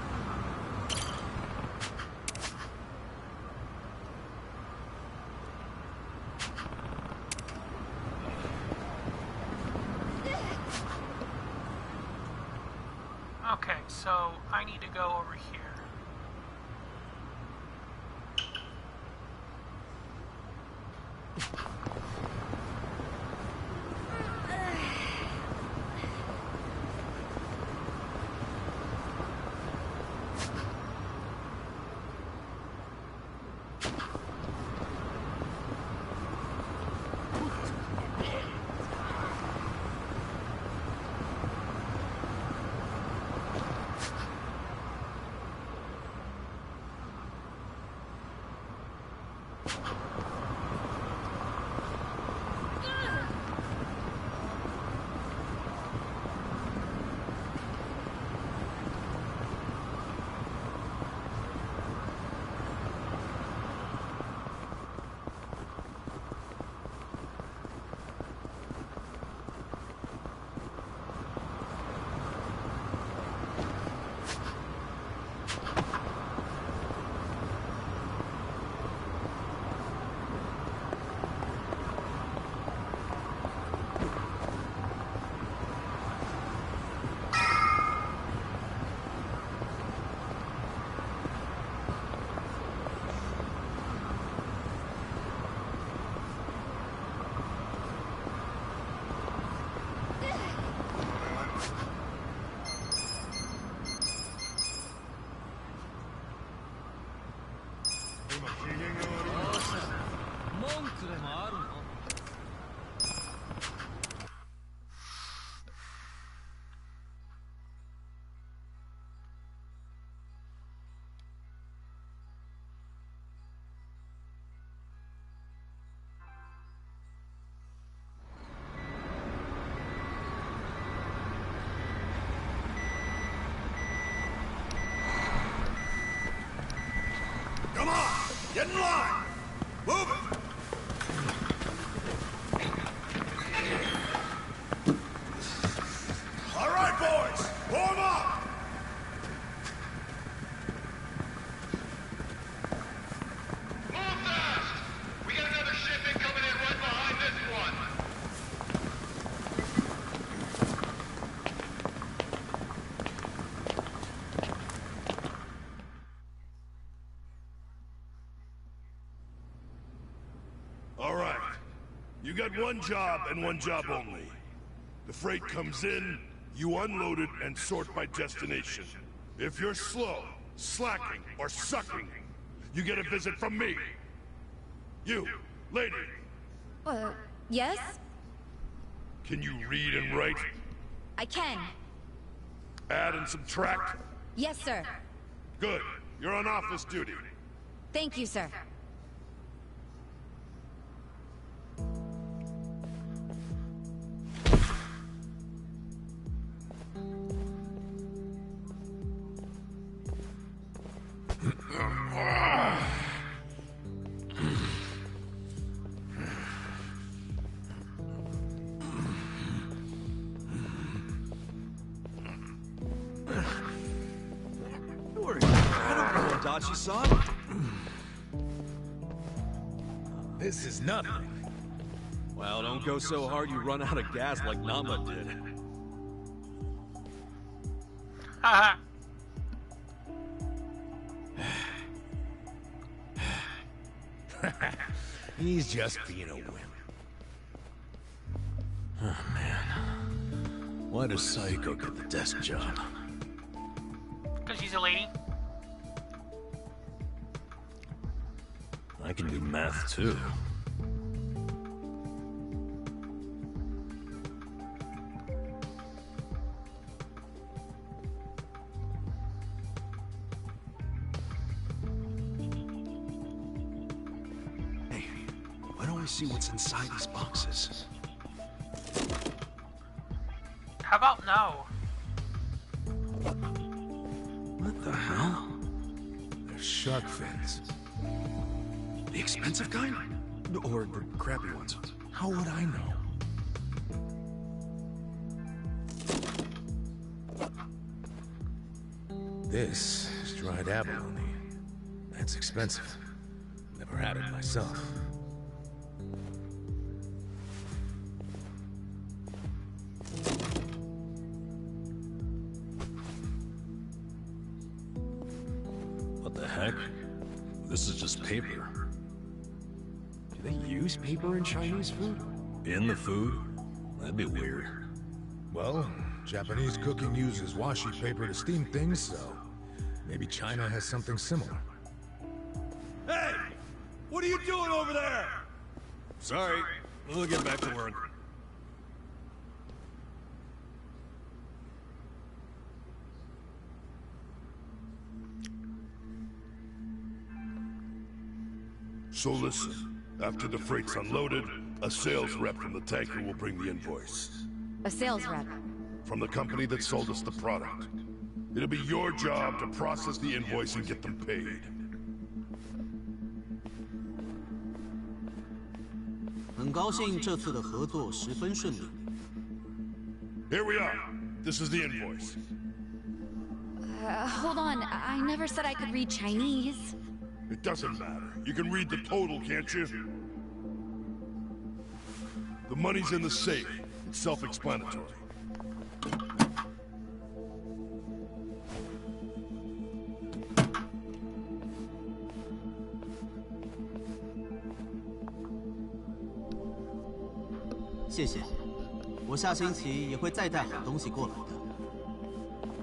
Okay, so I need to go over here. Get in line! Move it! All right, boys! Form up! Move fast! We got another shipment coming in right behind this one. All right. You got one job and one job only. The freight comes in, you unload it and sort by destination. If you're slow, slacking, or sucking, you get a visit from me. You, lady. Yes? Can you read and write? I can. Add and subtract? Yes, sir. Good. You're on office duty. Thank you, sir. Son? This is nothing. Well, don't go so hard you run out of gas like Nama did. Haha. He's just being a wimp. Oh, man. Why does Psycho get the desk job? Because she's a lady. I can do math, too. Hey, why don't we see what's inside these boxes? How about no? What the hell? They're shark fins. The expensive kind? Or the crappy ones? How would I know? This is dried abalone. That's expensive. Never had it myself. What the heck? This is just paper. Do they use paper in Chinese food? In the food? That'd be weird. Well, Japanese cooking uses washi paper to steam things, so maybe China has something similar. Hey! What are you doing over there? Sorry, we'll get back to work. So listen, after the freight's unloaded, a sales rep from the tanker will bring the invoice. A sales rep. From the company that sold us the product. It'll be your job to process the invoice and get them paid. Here we are. This is the invoice. Hold on. I never said I could read Chinese. It doesn't matter. You can read the total, can't you? The money's in the safe. It's self-explanatory.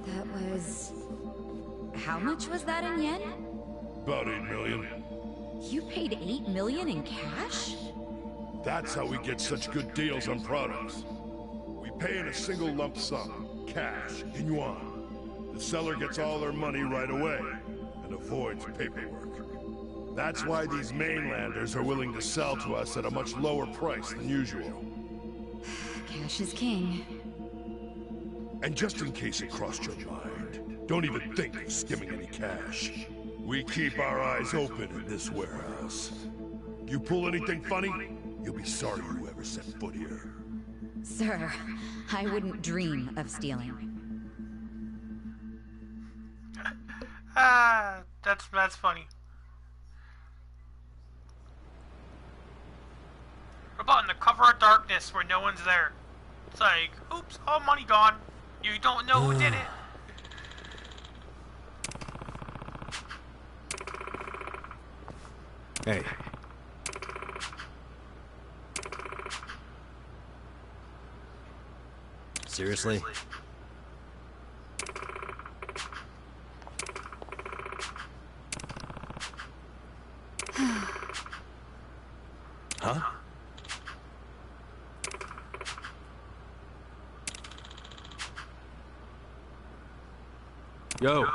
That was... How much was that in yen? About 8 million. You paid 8 million in cash? That's how we get such good deals on products. We pay in a single lump sum, cash, in yuan. The seller gets all their money right away, and avoids paperwork. That's why these mainlanders are willing to sell to us at a much lower price than usual. Cash is king. And just in case it crossed your mind, don't even think of skimming any cash. We keep our eyes open in this warehouse. You pull anything funny, you'll be sorry you ever set foot here. Sir, I wouldn't dream of stealing. That's funny. What about in the cover of darkness where no one's there? It's like, oops, all money gone. You don't know who did it. Hey. Seriously? Huh? Yo.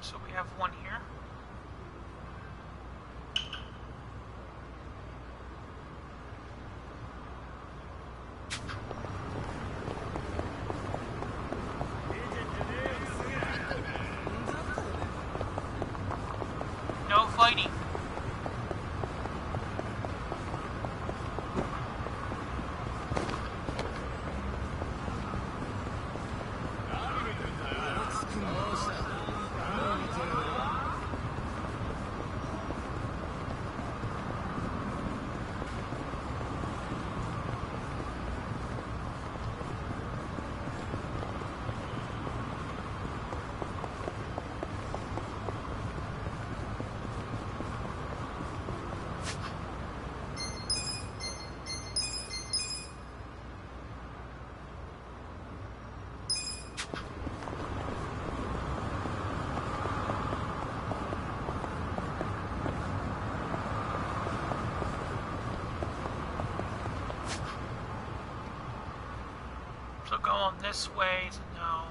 So we have one here. No fighting. So going this way to no.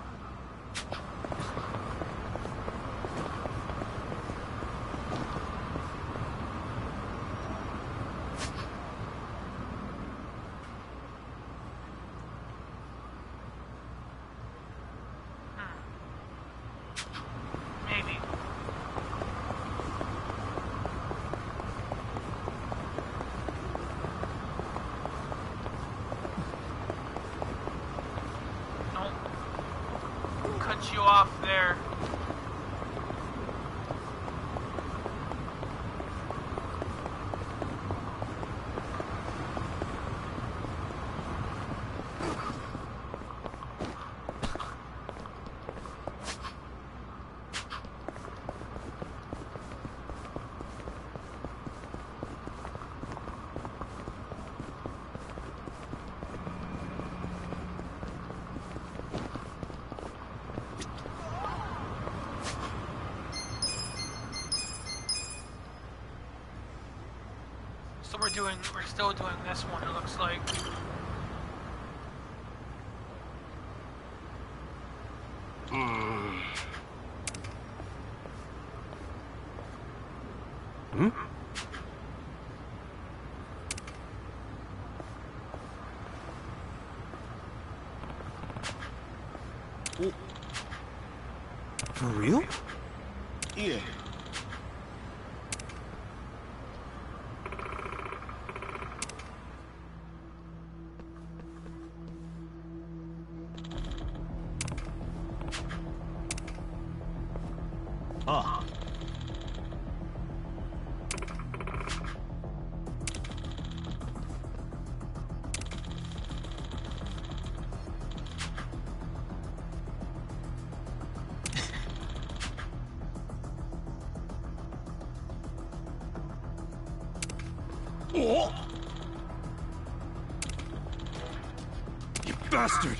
Maybe. Cut you off there. So we're still doing this one, it looks like. Hmm? For real? Yeah. Ah. Oh! You bastard!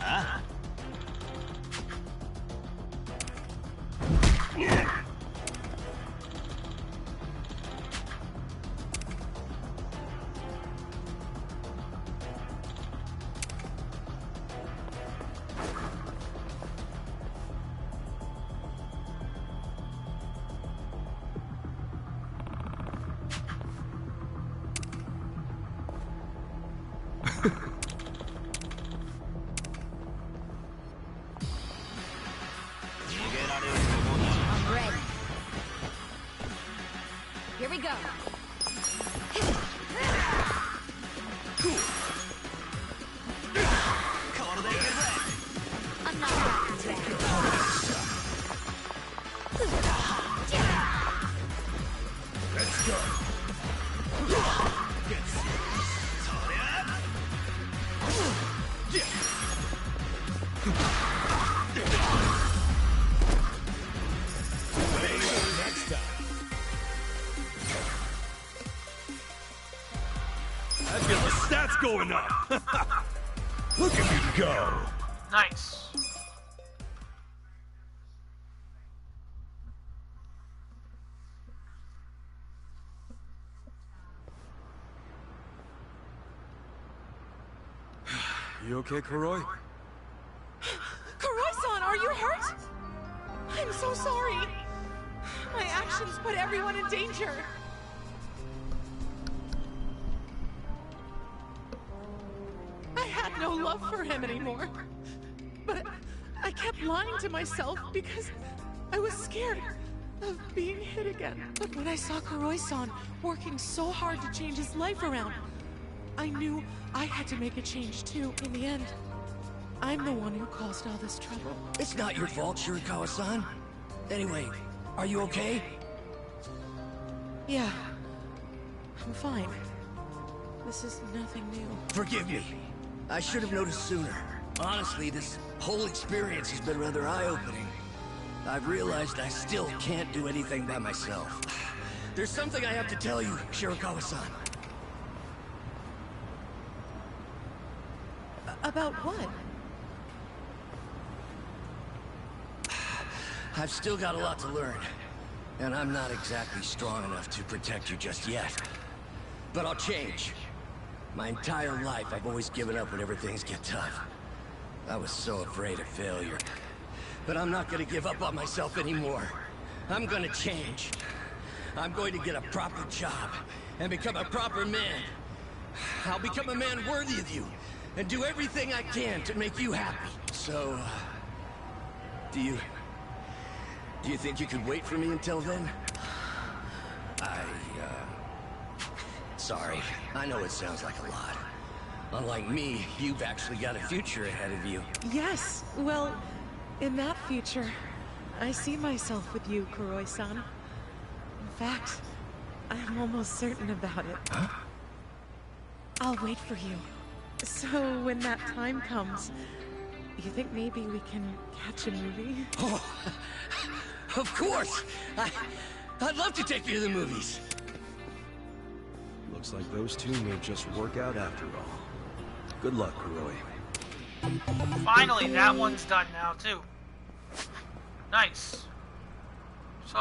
Ah. I'm ready. Here we go. I'm not backing Let's go. Next time. I feel the stats going up. Look at you go. Nice. You okay, Kuroi? Kuroi-san, are you hurt? I'm so sorry. My actions put everyone in danger. I had no love for him anymore. But I kept lying to myself because I was scared of being hit again. But when I saw Kuroi-san working so hard to change his life around, I knew I had to make a change too. In the end, I'm the one who caused all this trouble. It's not your fault, Shirakawa-san. Anyway, are you okay? Yeah, I'm fine. This is nothing new. Forgive me. I should have noticed sooner. Honestly, this whole experience has been rather eye-opening. I've realized I still can't do anything by myself. There's something I have to tell you, Shirakawa-san. About what? I've still got a lot to learn, and I'm not exactly strong enough to protect you just yet. But I'll change. My entire life, I've always given up whenever things get tough. I was so afraid of failure. But I'm not gonna give up on myself anymore. I'm gonna change. I'm going to get a proper job and become a proper man. I'll become a man worthy of you and do everything I can to make you happy. So, do you think you could wait for me until then? Sorry. I know it sounds like a lot. Unlike me, you've actually got a future ahead of you. Yes, well, in that future, I see myself with you, Kuroi-san. In fact, I'm almost certain about it. Huh? I'll wait for you. So when that time comes, you think maybe we can catch a movie? Oh, of course! I'd love to take you to the movies. Looks like those two may just work out after all. Good luck, Kuroi. Finally, that one's done now, too. Nice. So,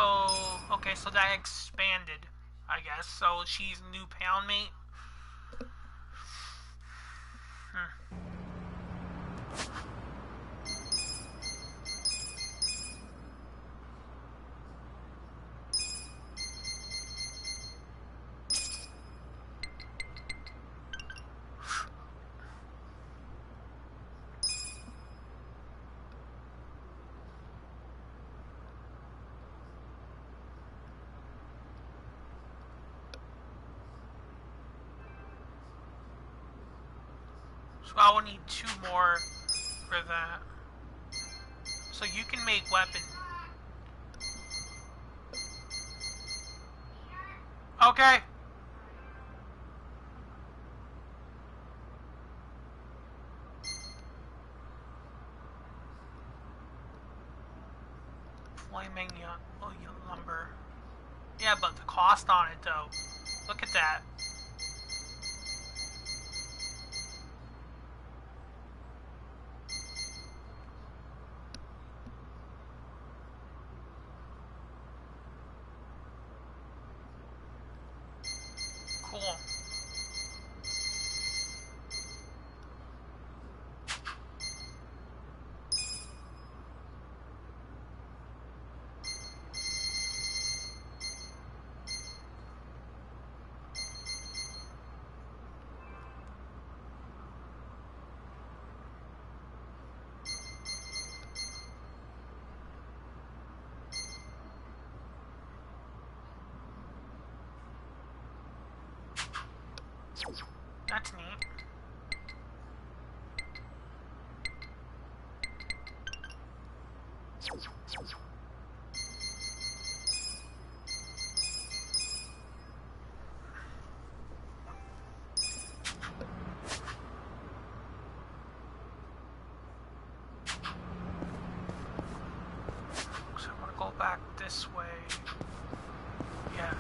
okay, so that expanded, I guess. So she's new pound mate. So I will need 2 more for that. So you can make weapon. Okay. Flaming lumber. Yeah, but the cost on it though. Look at that. Cool. That's neat. So I'm gonna go back this way. Yeah.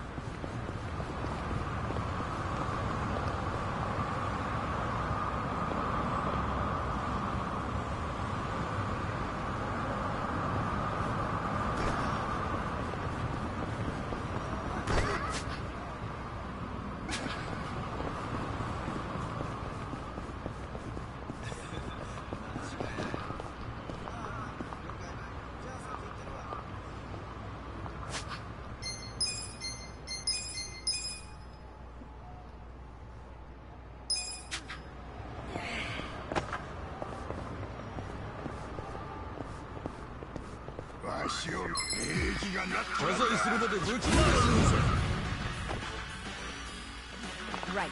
Right.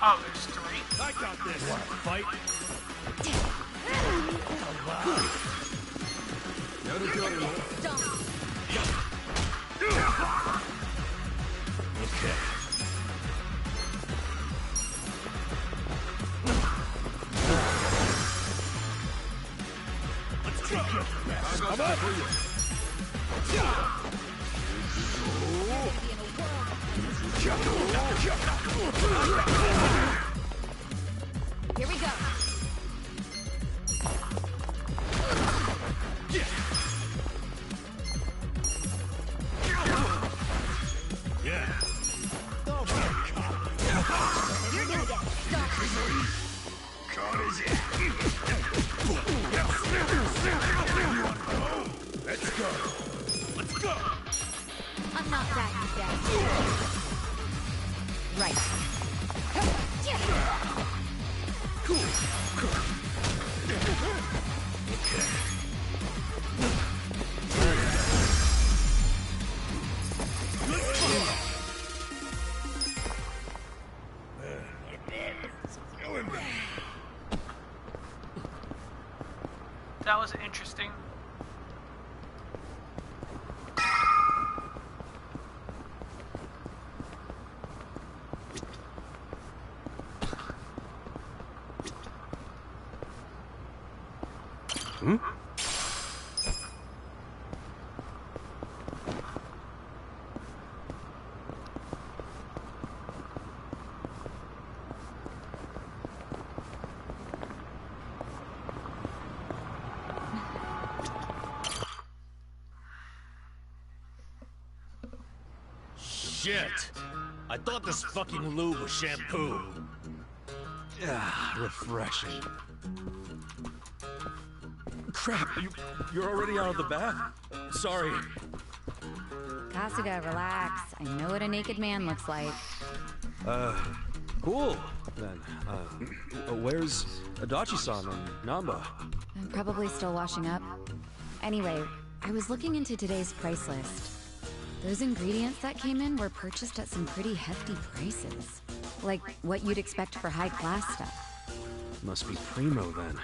Oh, there's 3. I got this. Want to fight? Okay. Let's take care of this. Come on. Here we go. Yeah. You're gonna get stuck. Let's go. Let's go. I'm not that dead. Right. Cool. Okay. That was interesting. Hmm? Shit! I thought this fucking lube was shampoo. Ah, refreshing. Crap, you're already out of the bath? Sorry. Kasuga, relax. I know what a naked man looks like. Cool. Then, where's Adachi-san and Namba? I'm probably still washing up. Anyway, I was looking into today's price list. Those ingredients that came in were purchased at some pretty hefty prices. Like what you'd expect for high-class stuff. Must be primo then.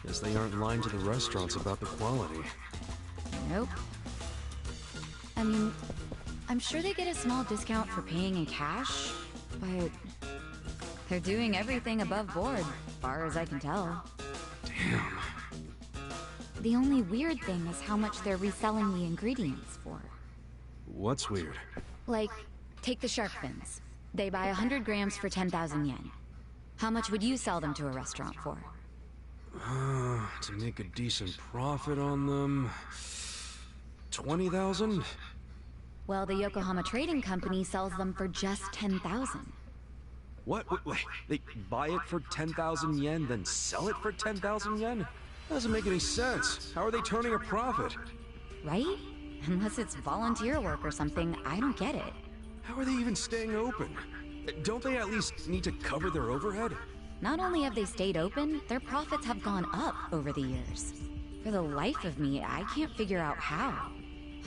Guess they aren't lying to the restaurants about the quality. Nope. I mean, I'm sure they get a small discount for paying in cash, but they're doing everything above board, as far as I can tell. Damn. The only weird thing is how much they're reselling the ingredients for. What's weird? Like, take the shark fins. They buy 100 grams for 10,000 yen. How much would you sell them to a restaurant for? To make a decent profit on them... 20,000? Well, the Yokohama Trading Company sells them for just 10,000. What? Wait, they buy it for 10,000 yen, then sell it for 10,000 yen? Doesn't make any sense. How are they turning a profit? Right? Unless it's volunteer work or something, I don't get it. How are they even staying open? Don't they at least need to cover their overhead? Not only have they stayed open, their profits have gone up over the years. For the life of me, I can't figure out how.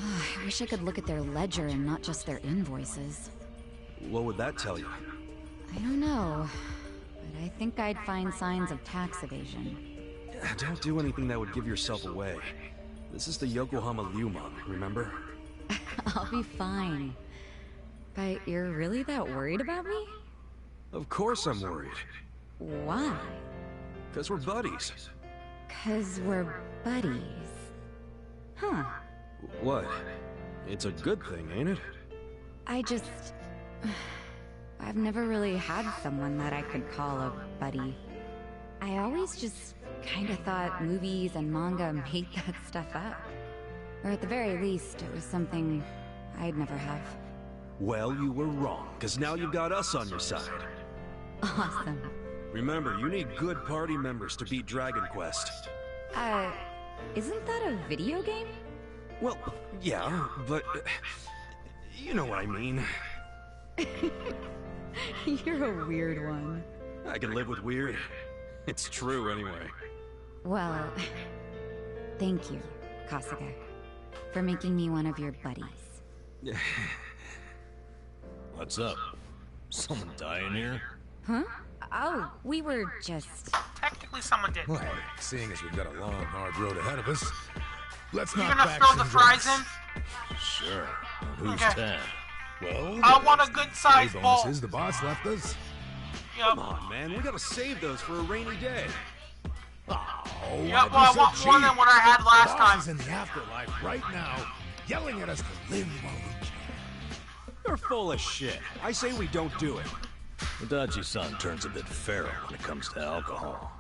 I wish I could look at their ledger and not just their invoices. What would that tell you? I don't know, but I think I'd find signs of tax evasion. Don't do anything that would give yourself away. This is the Yokohama Ryumon, remember? I'll be fine. But you're really that worried about me? Of course I'm worried. Why? 'Cause we're buddies. 'Cause we're buddies. Huh. What? It's a good thing, ain't it? I've never really had someone that I could call a buddy. I always just kinda thought movies and manga made that stuff up. Or at the very least, it was something I'd never have. Well, you were wrong, 'cause now you've got us on your side. Awesome. Remember, you need good party members to beat Dragon Quest. Isn't that a video game? Well, yeah, but... you know what I mean. You're a weird one. I can live with weird. It's true, anyway. Well, thank you, Kasuga, for making me one of your buddies. What's up? Someone dying here? Huh? Oh, we were just... Technically, someone did. Well, seeing as we've got a long, hard road ahead of us, let's You knock gonna back throw some the fries drinks. in? Sure. Who's Okay. 10? Well, I want a good size any bowl. bonuses the boss left us? Yep. Come on, man, we gotta save those for a rainy day. Oh, Yep, well, I want more than what I had last boss time. is in the afterlife right now, yelling at us to live while we can. You're full of shit. I say we don't do it. Adachi-san turns a bit feral when it comes to alcohol.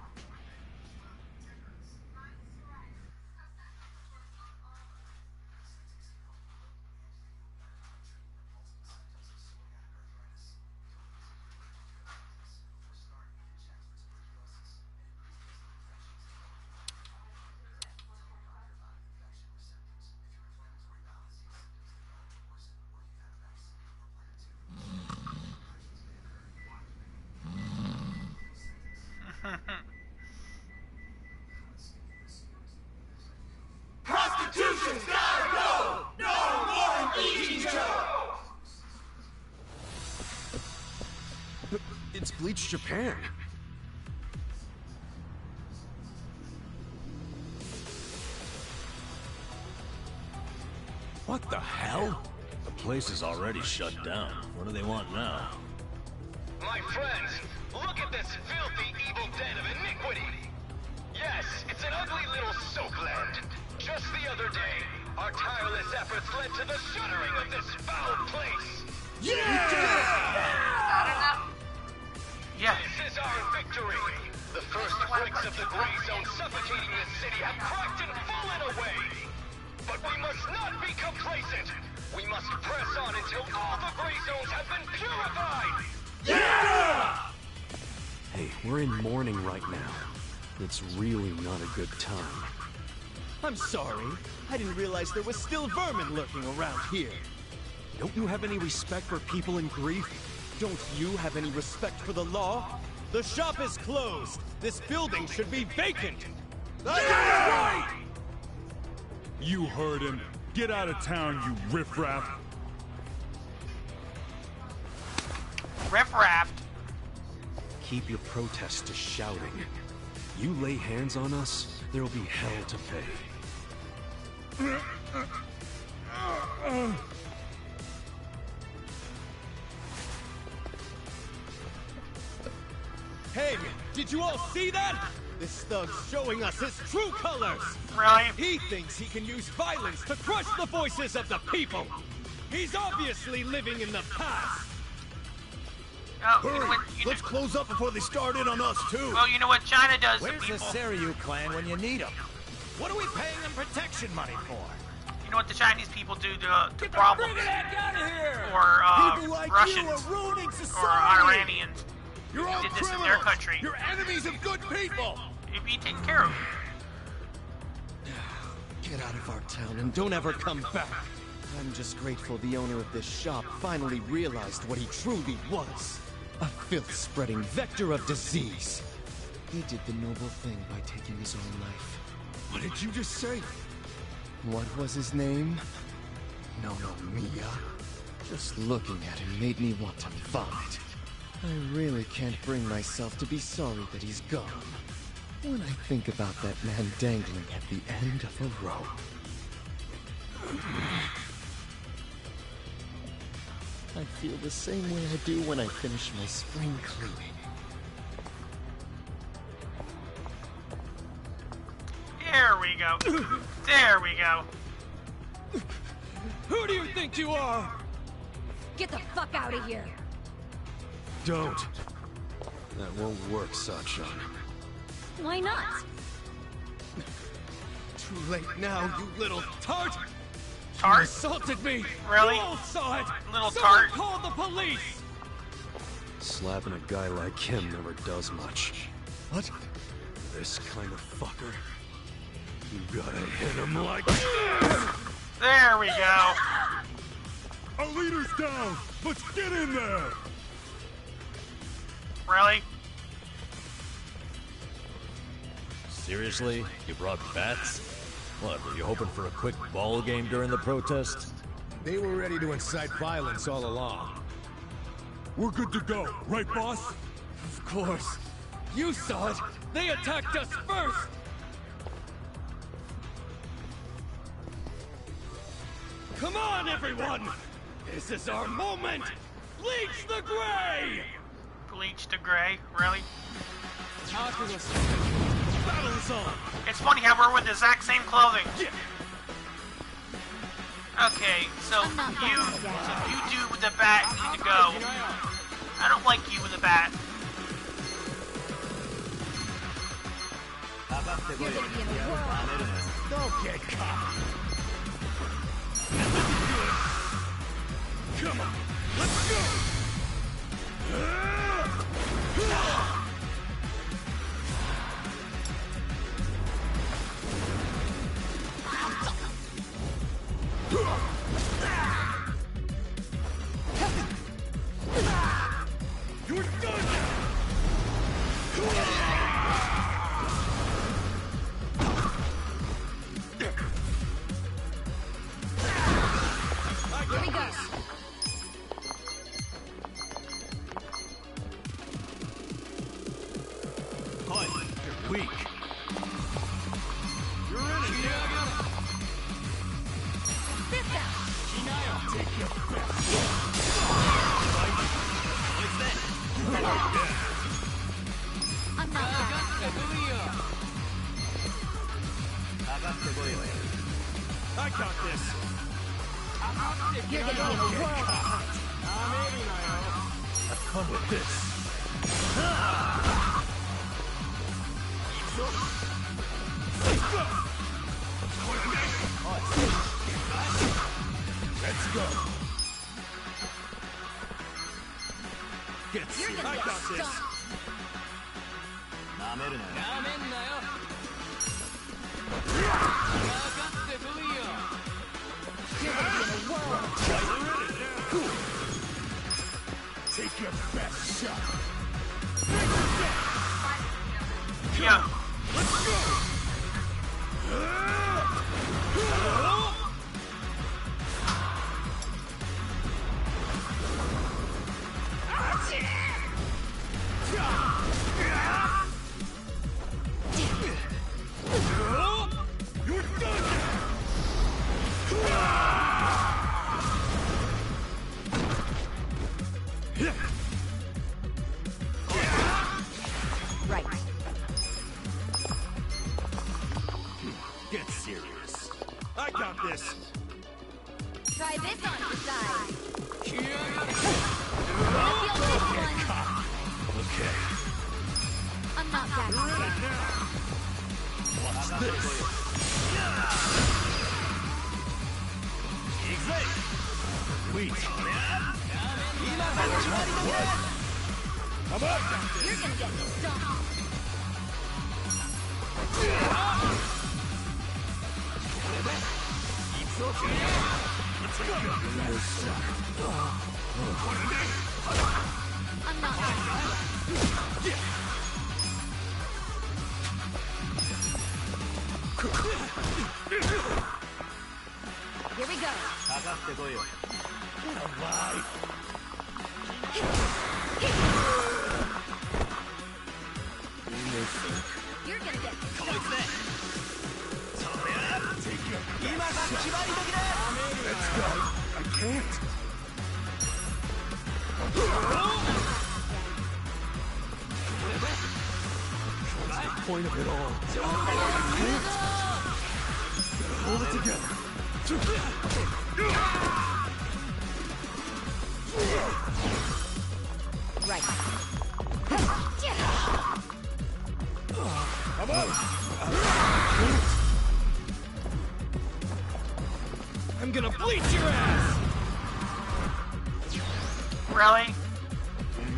Prostitution's gotta go! No more eating show! It's Bleach Japan. What the hell? The place is already shut down. What do they want now? My friends, look at this filthy, evil den of iniquity! Yes, it's an ugly little soapland. Just the other day, our tireless efforts led to the shuttering of this foul place. Yeah! This is our victory. The first bricks of the gray zone suffocating this city have cracked and fallen away. But we must not be complacent. We must press on until all the gray zones have been purified. Yeah! Hey, we're in mourning right now. It's really not a good time. I'm sorry. I didn't realize there was still vermin lurking around here. Don't you have any respect for people in grief? Don't you have any respect for the law? The shop is closed. This building should be vacant. Right! You heard him. Get out of town, you riffraff. Riff-raff. keep your protests to shouting. You lay hands on us, there'll be hell to pay. Hey, did you all see that? This thug's showing us his true colors! Really? He thinks he can use violence to crush the voices of the people! He's obviously living in the past! Oh, Hurry! you know what, Let's close up before they start in on us, too! well, you know what China does Where's to the people? Seiryu clan when you need them? What are we paying them protection money for? You know what the Chinese people do to problems? Out of here! Or People like Russians you are ruining or society! Iranians. You're all did this in criminals! their country. You're enemies of good people! It'd be taken care of. Get out of our town and don't ever come back! I'm just grateful the owner of this shop finally realized what he truly was. A filth-spreading vector of disease. He did the noble thing by taking his own life. What did you just say? What was his name? No, Mia. Just looking at him made me want to vomit. I really can't bring myself to be sorry that he's gone. When I think about that man dangling at the end of a rope. I feel the same way I do when I finish my spring cleaning. There we go. There we go. Who do you think you are? Get the fuck out of here! Don't. That won't work, Sachan. Why not? Too late now, you little tart! Tart? You assaulted me! Really? You all saw it! Little Someone tart? call the police! Slapping a guy like him never does much. What? This kind of fucker. You gotta hit him like... There we go. Our leader's down! Let's get in there! Really? Seriously? You brought bats? What, were you hoping for a quick ball game during the protest? They were ready to incite violence all along. We're good to go, right, boss? Of course. You saw it! They attacked us first! Come on, everyone! This is our moment! Bleach the gray! Bleach to gray? Really? Battle zone! It's funny how we're with the exact same clothing. Okay, so you dude with the bat need to go. I don't like you with the bat. Don't get caught! Come on, let's go! You're done! Here we go. You're weak. You're in it! Yeah, I got it! Fist out! Take your best! I'm not back. I got this! You're gonna be in a whirl. I've come with this. Let's go! Get serious! I got this! You're gonna be in a whirl. Take your best shot! Yeah. Let's go! serious. I got this. Try this on the side. Okay. I'm not backing down. Watch this. Wait. What? How about? You're gonna get stomped. I'm not. Here we go. Get alive. You're gonna get Let's go. I can't. What's the point of it all? I can't. Gotta hold it together. right. Come on. I'm gonna bleach your ass. Really?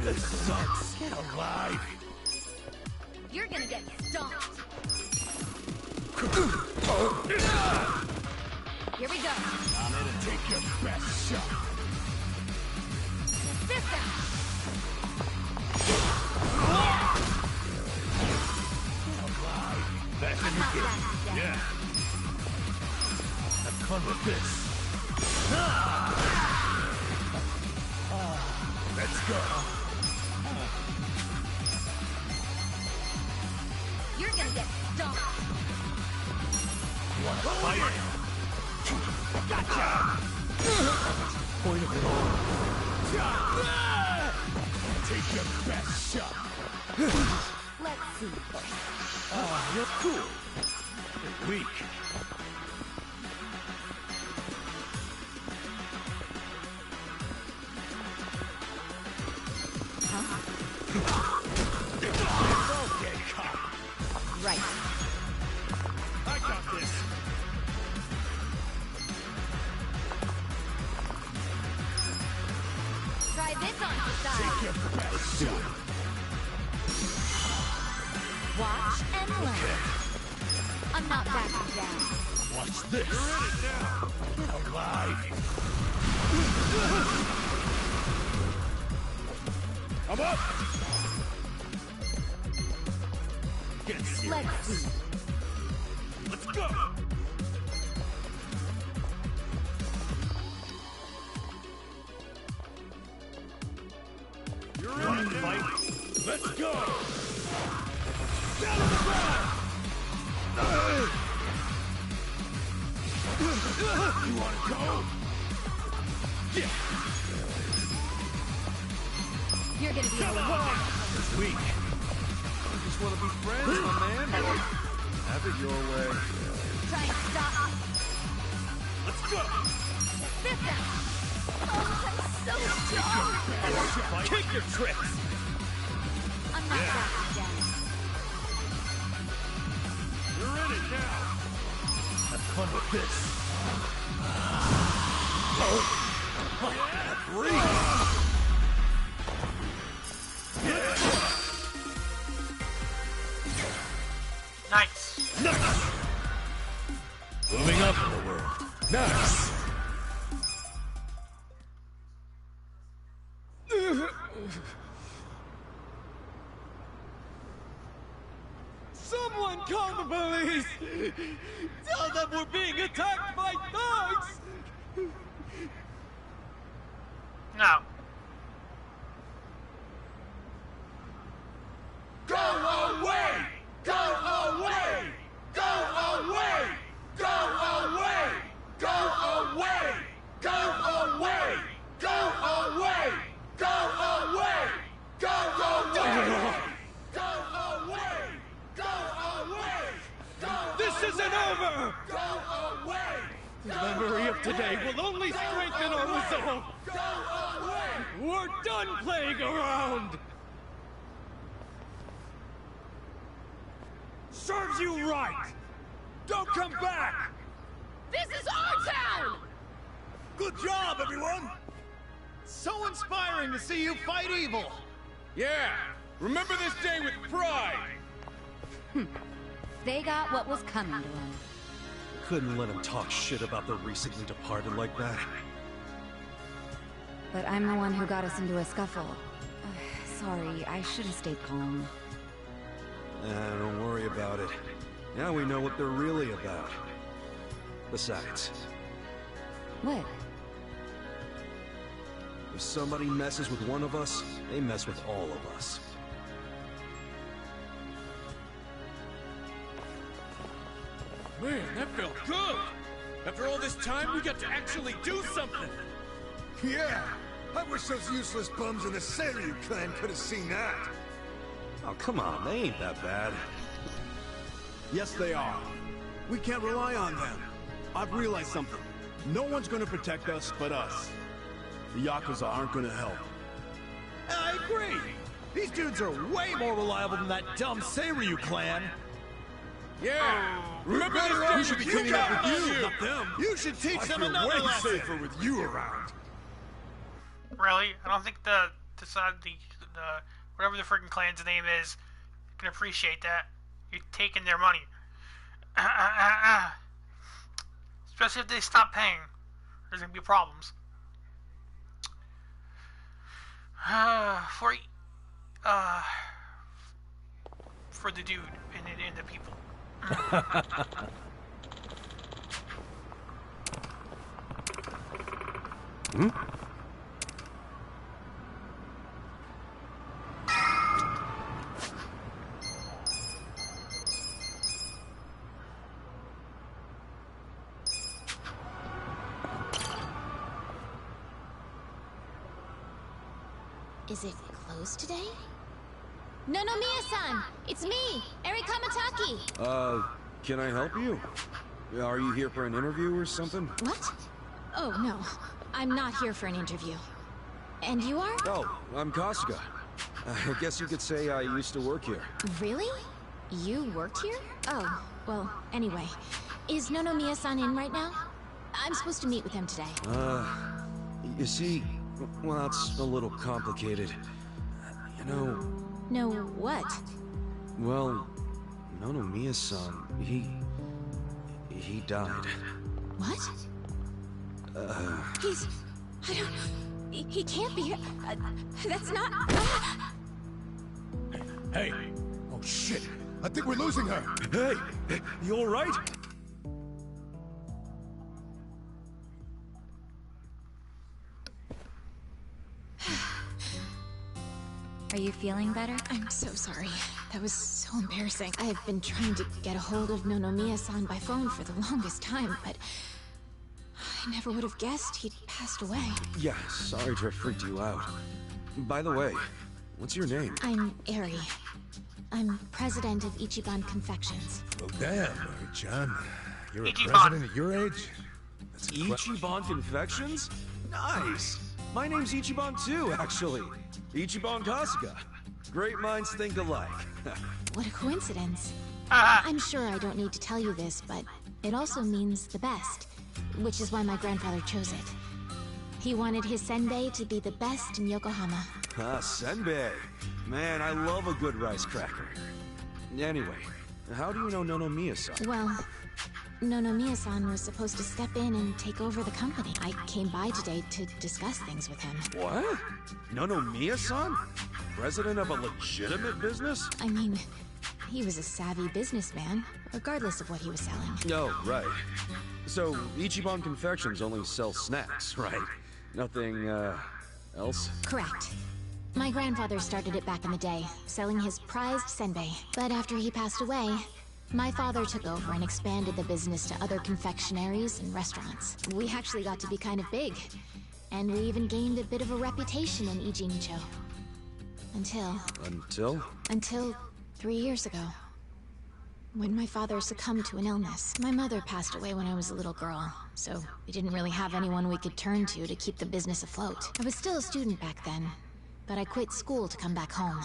This sucks. Get alive. You're gonna get stomped. Here we go. I'm gonna take your best shot. This out. Back in the game. Yeah. Have fun with this. Let's go. You're gonna get stomped. You wanna fight? Gotcha! Point of it all. Take your best shot. Let's see. You're cool. You're weak. Okay, cop. Right. I got this. Try this on the side. Take your best shot. Watch and learn. I'm not backing down. Watch this. You're in it now. Get alive. I'm up. Get serious. Let's see. Let's go. You're in it, fight. Let's go. Down on the ground. You want to go? Yeah. You're gonna be alone. It's weak. You just want to be friends, my man? Have it your way. Try and stop me. Let's go. This out. Oh, I'm so strong. Kick your tricks. I'm not backing down. You're in it now. Have fun with this. Nice. Nice. Moving up in the world. Nice. Someone call the police! Tell them we're being attacked by thugs! No. Go away! Go away! Go away! Go away! Go away! Go away! Go away! Go away! Go away! Go away! Go away! This isn't over! over! Go away! The memory of today will only strengthen our resolve! Go away! We're done playing around! Serves you right! Don't come back! This is our town! Good job, everyone! So inspiring to see you fight evil! Yeah! Remember this day with pride! They got what was coming to them. Couldn't let him talk shit about the recently departed like that. But I'm the one who got us into a scuffle. Sorry, I should have stayed calm. Don't worry about it. Now we know what they're really about. Besides... What? If somebody messes with one of us, they mess with all of us. Man, that felt good! After all this time, we got to actually do something! Yeah! I wish those useless bums in the Seiryu clan could have seen that! Oh, come on, they ain't that bad. Yes, they are. We can't rely on them. I've realized something. No one's gonna protect us but us. The Yakuza aren't gonna help. I agree! These dudes are way more reliable than that dumb Seiryu clan! Yeah! Remember this day We should be cleaning up with you, not them! You should teach I them feel another way lesson! safer with you around! Really? I don't think the whatever the freaking clan's name is can appreciate that. You're taking their money. Especially if they stop paying. There's gonna be problems. For the dude and the people. Hmm? Is it closed today? No, Miya-san! It's me, Eri Kamataki! Can I help you? Are you here for an interview or something? What? Oh, no. I'm not here for an interview. And you are? Oh, I'm Kasuga. I guess you could say I used to work here. Really? You worked here? Oh, well, anyway. Is Miya-san in right now? I'm supposed to meet with him today. You see, well, it's a little complicated. You know... No, what? Well, Miya-san, he died. What? He's... I don't... He can't be here. That's not... Hey! Oh shit! I think we're losing her! Hey! You alright? Are you feeling better? I'm so sorry. That was so embarrassing. I've been trying to get a hold of Miya-san by phone for the longest time, but... I never would have guessed he'd passed away. Yeah, sorry to have freaked you out. By the way, what's your name? I'm Eri. I'm president of Ichiban Confections. Well, damn, Eri-chan. You're a Ichiban. president at your age? That's Ichiban Confections? Nice! My name's Ichiban too, actually. Ichiban Kasuga. Great minds think alike. What a coincidence. I'm sure I don't need to tell you this, but it also means the best, which is why my grandfather chose it. He wanted his senbei to be the best in Yokohama. Senbei. Man, I love a good rice cracker. Anyway, how do you know Miya-san? Well, Miya-san was supposed to step in and take over the company. I came by today to discuss things with him. What? Miya-san? President of a legitimate business? I mean, he was a savvy businessman, regardless of what he was selling. Oh, right. So, Ichiban Confections only sells snacks, right? Nothing, else? Correct. My grandfather started it back in the day, selling his prized senbei. But after he passed away, my father took over and expanded the business to other confectionaries and restaurants. We actually got to be kind of big, and we even gained a bit of a reputation in Ijincho. Until? Until 3 years ago. When my father succumbed to an illness, my mother passed away when I was a little girl, so we didn't really have anyone we could turn to keep the business afloat. I was still a student back then, but I quit school to come back home.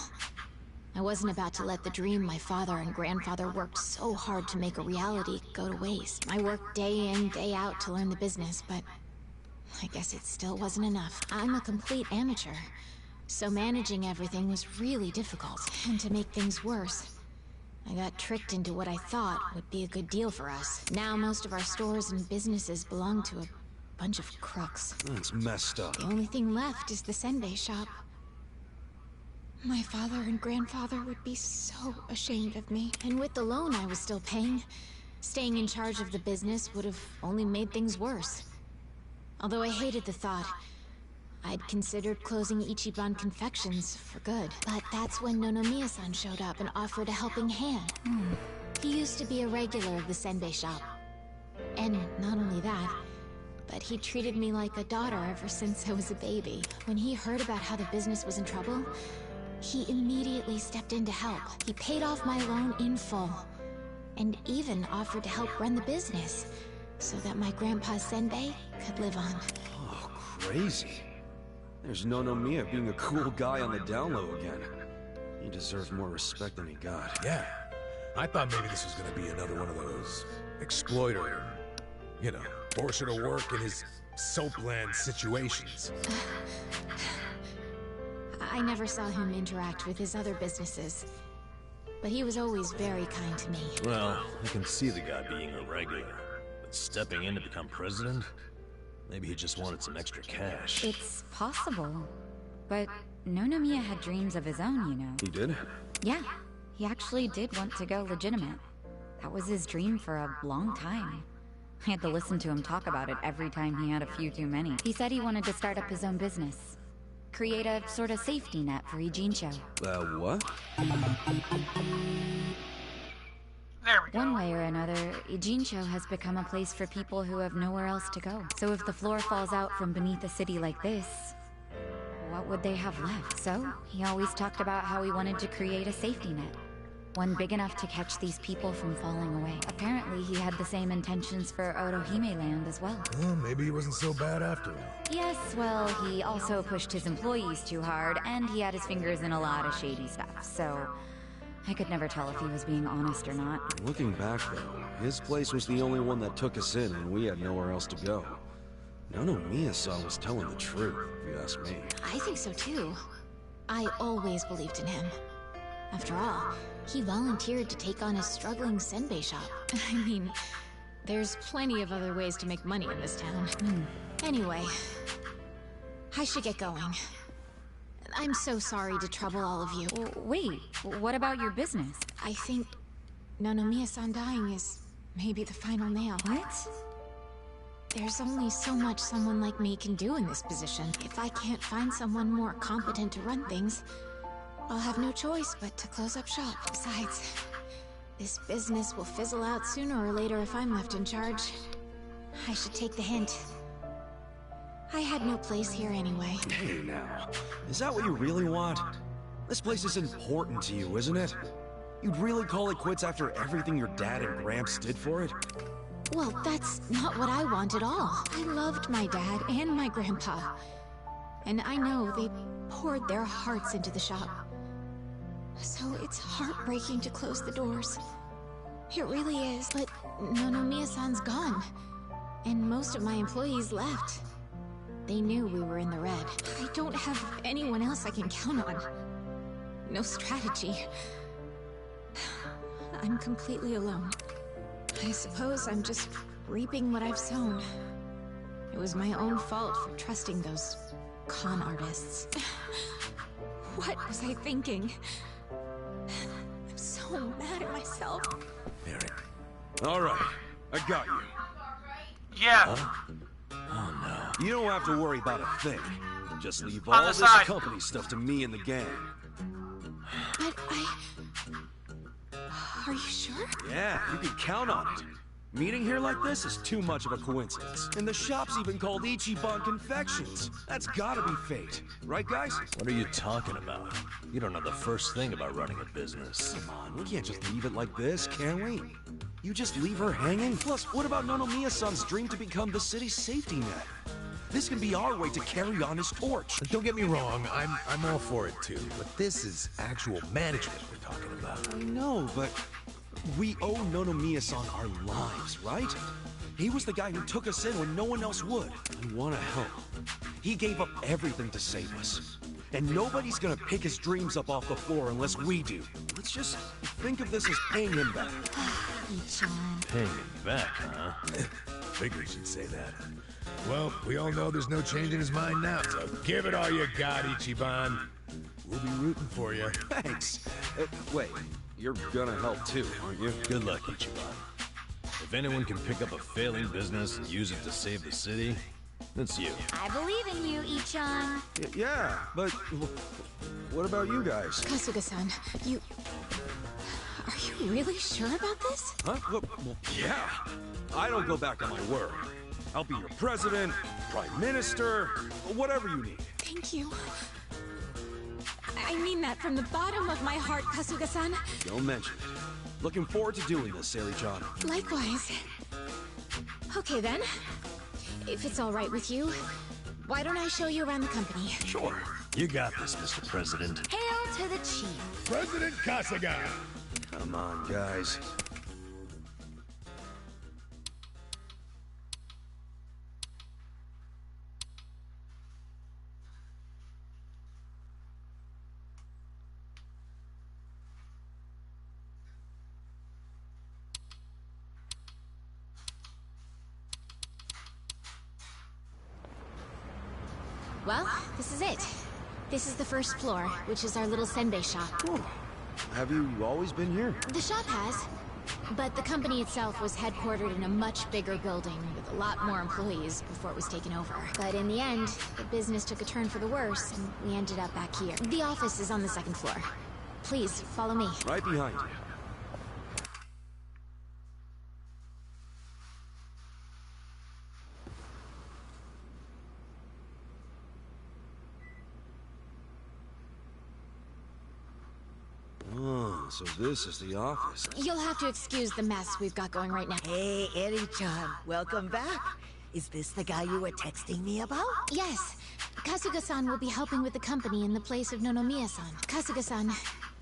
I wasn't about to let the dream my father and grandfather worked so hard to make a reality go to waste. I worked day in, day out to learn the business, but I guess it still wasn't enough. I'm a complete amateur, so managing everything was really difficult. And to make things worse, I got tricked into what I thought would be a good deal for us. Now most of our stores and businesses belong to a bunch of crooks. That's messed up. The only thing left is the senbei shop. My father and grandfather would be so ashamed of me. And with the loan I was still paying, staying in charge of the business would have only made things worse. Although I hated the thought, I'd considered closing Ichiban Confections for good. But that's when Nonomiya-san showed up and offered a helping hand. He used to be a regular of the senbei shop. And not only that, but he treated me like a daughter ever since I was a baby. When he heard about how the business was in trouble, he immediately stepped in to help. He paid off my loan in full, and even offered to help run the business, so that my grandpa's senbei could live on. Oh, crazy. There's Nonomiya being a cool guy on the down low again. He deserves more respect than he got. Yeah. I thought maybe this was gonna be another one of those exploiter, you know, force her to work in his soapland situations. I never saw him interact with his other businesses, but he was always very kind to me. Well, I can see the guy being a regular, but stepping in to become president? Maybe he just wanted some extra cash. It's possible, but Nonomiya had dreams of his own, you know. He did? Yeah, he actually did want to go legitimate. That was his dream for a long time. I had to listen to him talk about it every time he had a few too many. He said he wanted to start up his own business. Create a sort of safety net for Ijincho. What? There we go. One way or another, Ijincho has become a place for people who have nowhere else to go. So if the floor falls out from beneath a city like this, what would they have left? So, he always talked about how he wanted to create a safety net. One big enough to catch these people from falling away. Apparently, he had the same intentions for Orohime Land as well. Well, maybe he wasn't so bad after all. Yes, well, he also pushed his employees too hard, and he had his fingers in a lot of shady stuff, so I could never tell if he was being honest or not. Looking back, though, his place was the only one that took us in when we had nowhere else to go. Nonomiya-san was telling the truth, if you ask me. I think so too. I always believed in him. After all, he volunteered to take on his struggling senbei shop. I mean, there's plenty of other ways to make money in this town. Anyway, I should get going. I'm so sorry to trouble all of you. Wait, what about your business? I think Nonomiya-san dying is maybe the final nail. What? There's only so much someone like me can do in this position. If I can't find someone more competent to run things, I'll have no choice but to close up shop. Besides, this business will fizzle out sooner or later if I'm left in charge. I should take the hint. I had no place here anyway. Hey now, is that what you really want? This place is important to you, isn't it? You'd really call it quits after everything your dad and Gramps did for it? Well, that's not what I want at all. I loved my dad and my grandpa. And I know they poured their hearts into the shop. So it's heartbreaking to close the doors. It really is. But Nonomiya-san's gone. And most of my employees left. They knew we were in the red. I don't have anyone else I can count on. No strategy. I'm completely alone. I suppose I'm just reaping what I've sown. It was my own fault for trusting those con artists. What was I thinking? I'm so mad at myself. Alright, I got you. Yeah. Oh no. You don't have to worry about a thing. Just leave On all the this side. company stuff to me and the gang. But Are you sure? Yeah, you can count on it. Meeting here like this is too much of a coincidence. And the shop's even called Ichiban Confections. That's gotta be fate. Right, guys? What are you talking about? You don't know the first thing about running a business. Come on, we can't just leave it like this, can we? You just leave her hanging? Plus, what about Nonomiya-san's dream to become the city's safety net? This can be our way to carry on his torch. Don't get me wrong, I'm all for it too, but this is actual management we're talking about. I know, but we owe Nonomiya-san our lives, right? He was the guy who took us in when no one else would. We want to help. He gave up everything to save us. And nobody's gonna pick his dreams up off the floor unless we do. Let's just think of this as paying him back. Paying him back, huh? Figures you'd say that. Well, we all know there's no change in his mind now, so give it all you got, Ichiban. We'll be rooting for you. Thanks. Wait, you're gonna help too, aren't you? Good luck, Ichiban. If anyone can pick up a failing business and use it to save the city, it's you. I believe in you, Ichan. Yeah, but what about you guys? Kasuga-san, you... Are you really sure about this? Huh? Well, yeah. I don't go back on my word. I'll be your president, prime minister, whatever you need. Thank you. I mean that from the bottom of my heart, Kasuga-san. Don't mention it. Looking forward to doing this, Sari-chan. Likewise. Okay then. If it's all right with you, why don't I show you around the company? Sure. You got this, Mr. President. Hail to the chief. President Kasuga! Come on, guys. Well, this is it. This is the first floor, which is our little senbei shop. Oh. Have you always been here? The shop has, but the company itself was headquartered in a much bigger building with a lot more employees before it was taken over. But in the end, the business took a turn for the worse, and we ended up back here. The office is on the second floor. Please, follow me. Right behind you. Oh, so this is the office. You'll have to excuse the mess we've got going right now. Hey, Eri-chan, welcome back. Is this the guy you were texting me about? Yes. Kasuga-san will be helping with the company in the place of Nonomiya-san. Kasuga-san,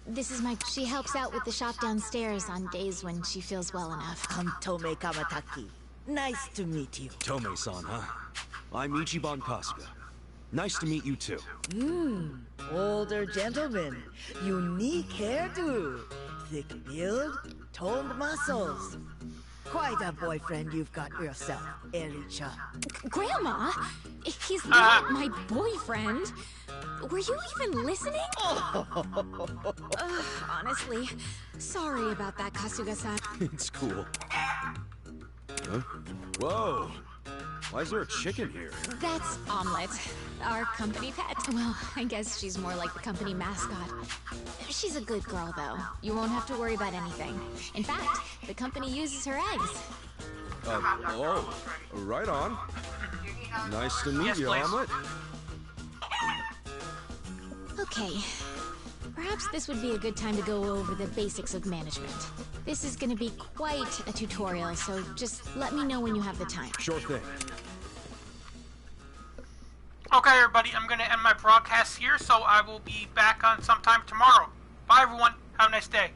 this is my... She helps out with the shop downstairs on days when she feels well enough. I'm Tome Kamataki. Nice to meet you. Tome-san, huh? I'm Ichiban Kasuga. Nice to meet you too. Older gentleman. Unique hairdo. Thick build, toned muscles. Quite a boyfriend you've got yourself, Eri-chan. Grandma? He's not my boyfriend. Were you even listening? Honestly, sorry about that, Kasuga-san. It's cool. Huh? Whoa! Why is there a chicken here? That's Omelette, our company pet. Well, I guess she's more like the company mascot. She's a good girl, though. You won't have to worry about anything. In fact, the company uses her eggs. Oh, right on. Nice to meet you, please. Omelette. Okay. Perhaps this would be a good time to go over the basics of management. This is gonna be quite a tutorial, so just let me know when you have the time. Sure thing. Okay, everybody, I'm going to end my broadcast here, so I will be back on sometime tomorrow. Bye, everyone. Have a nice day.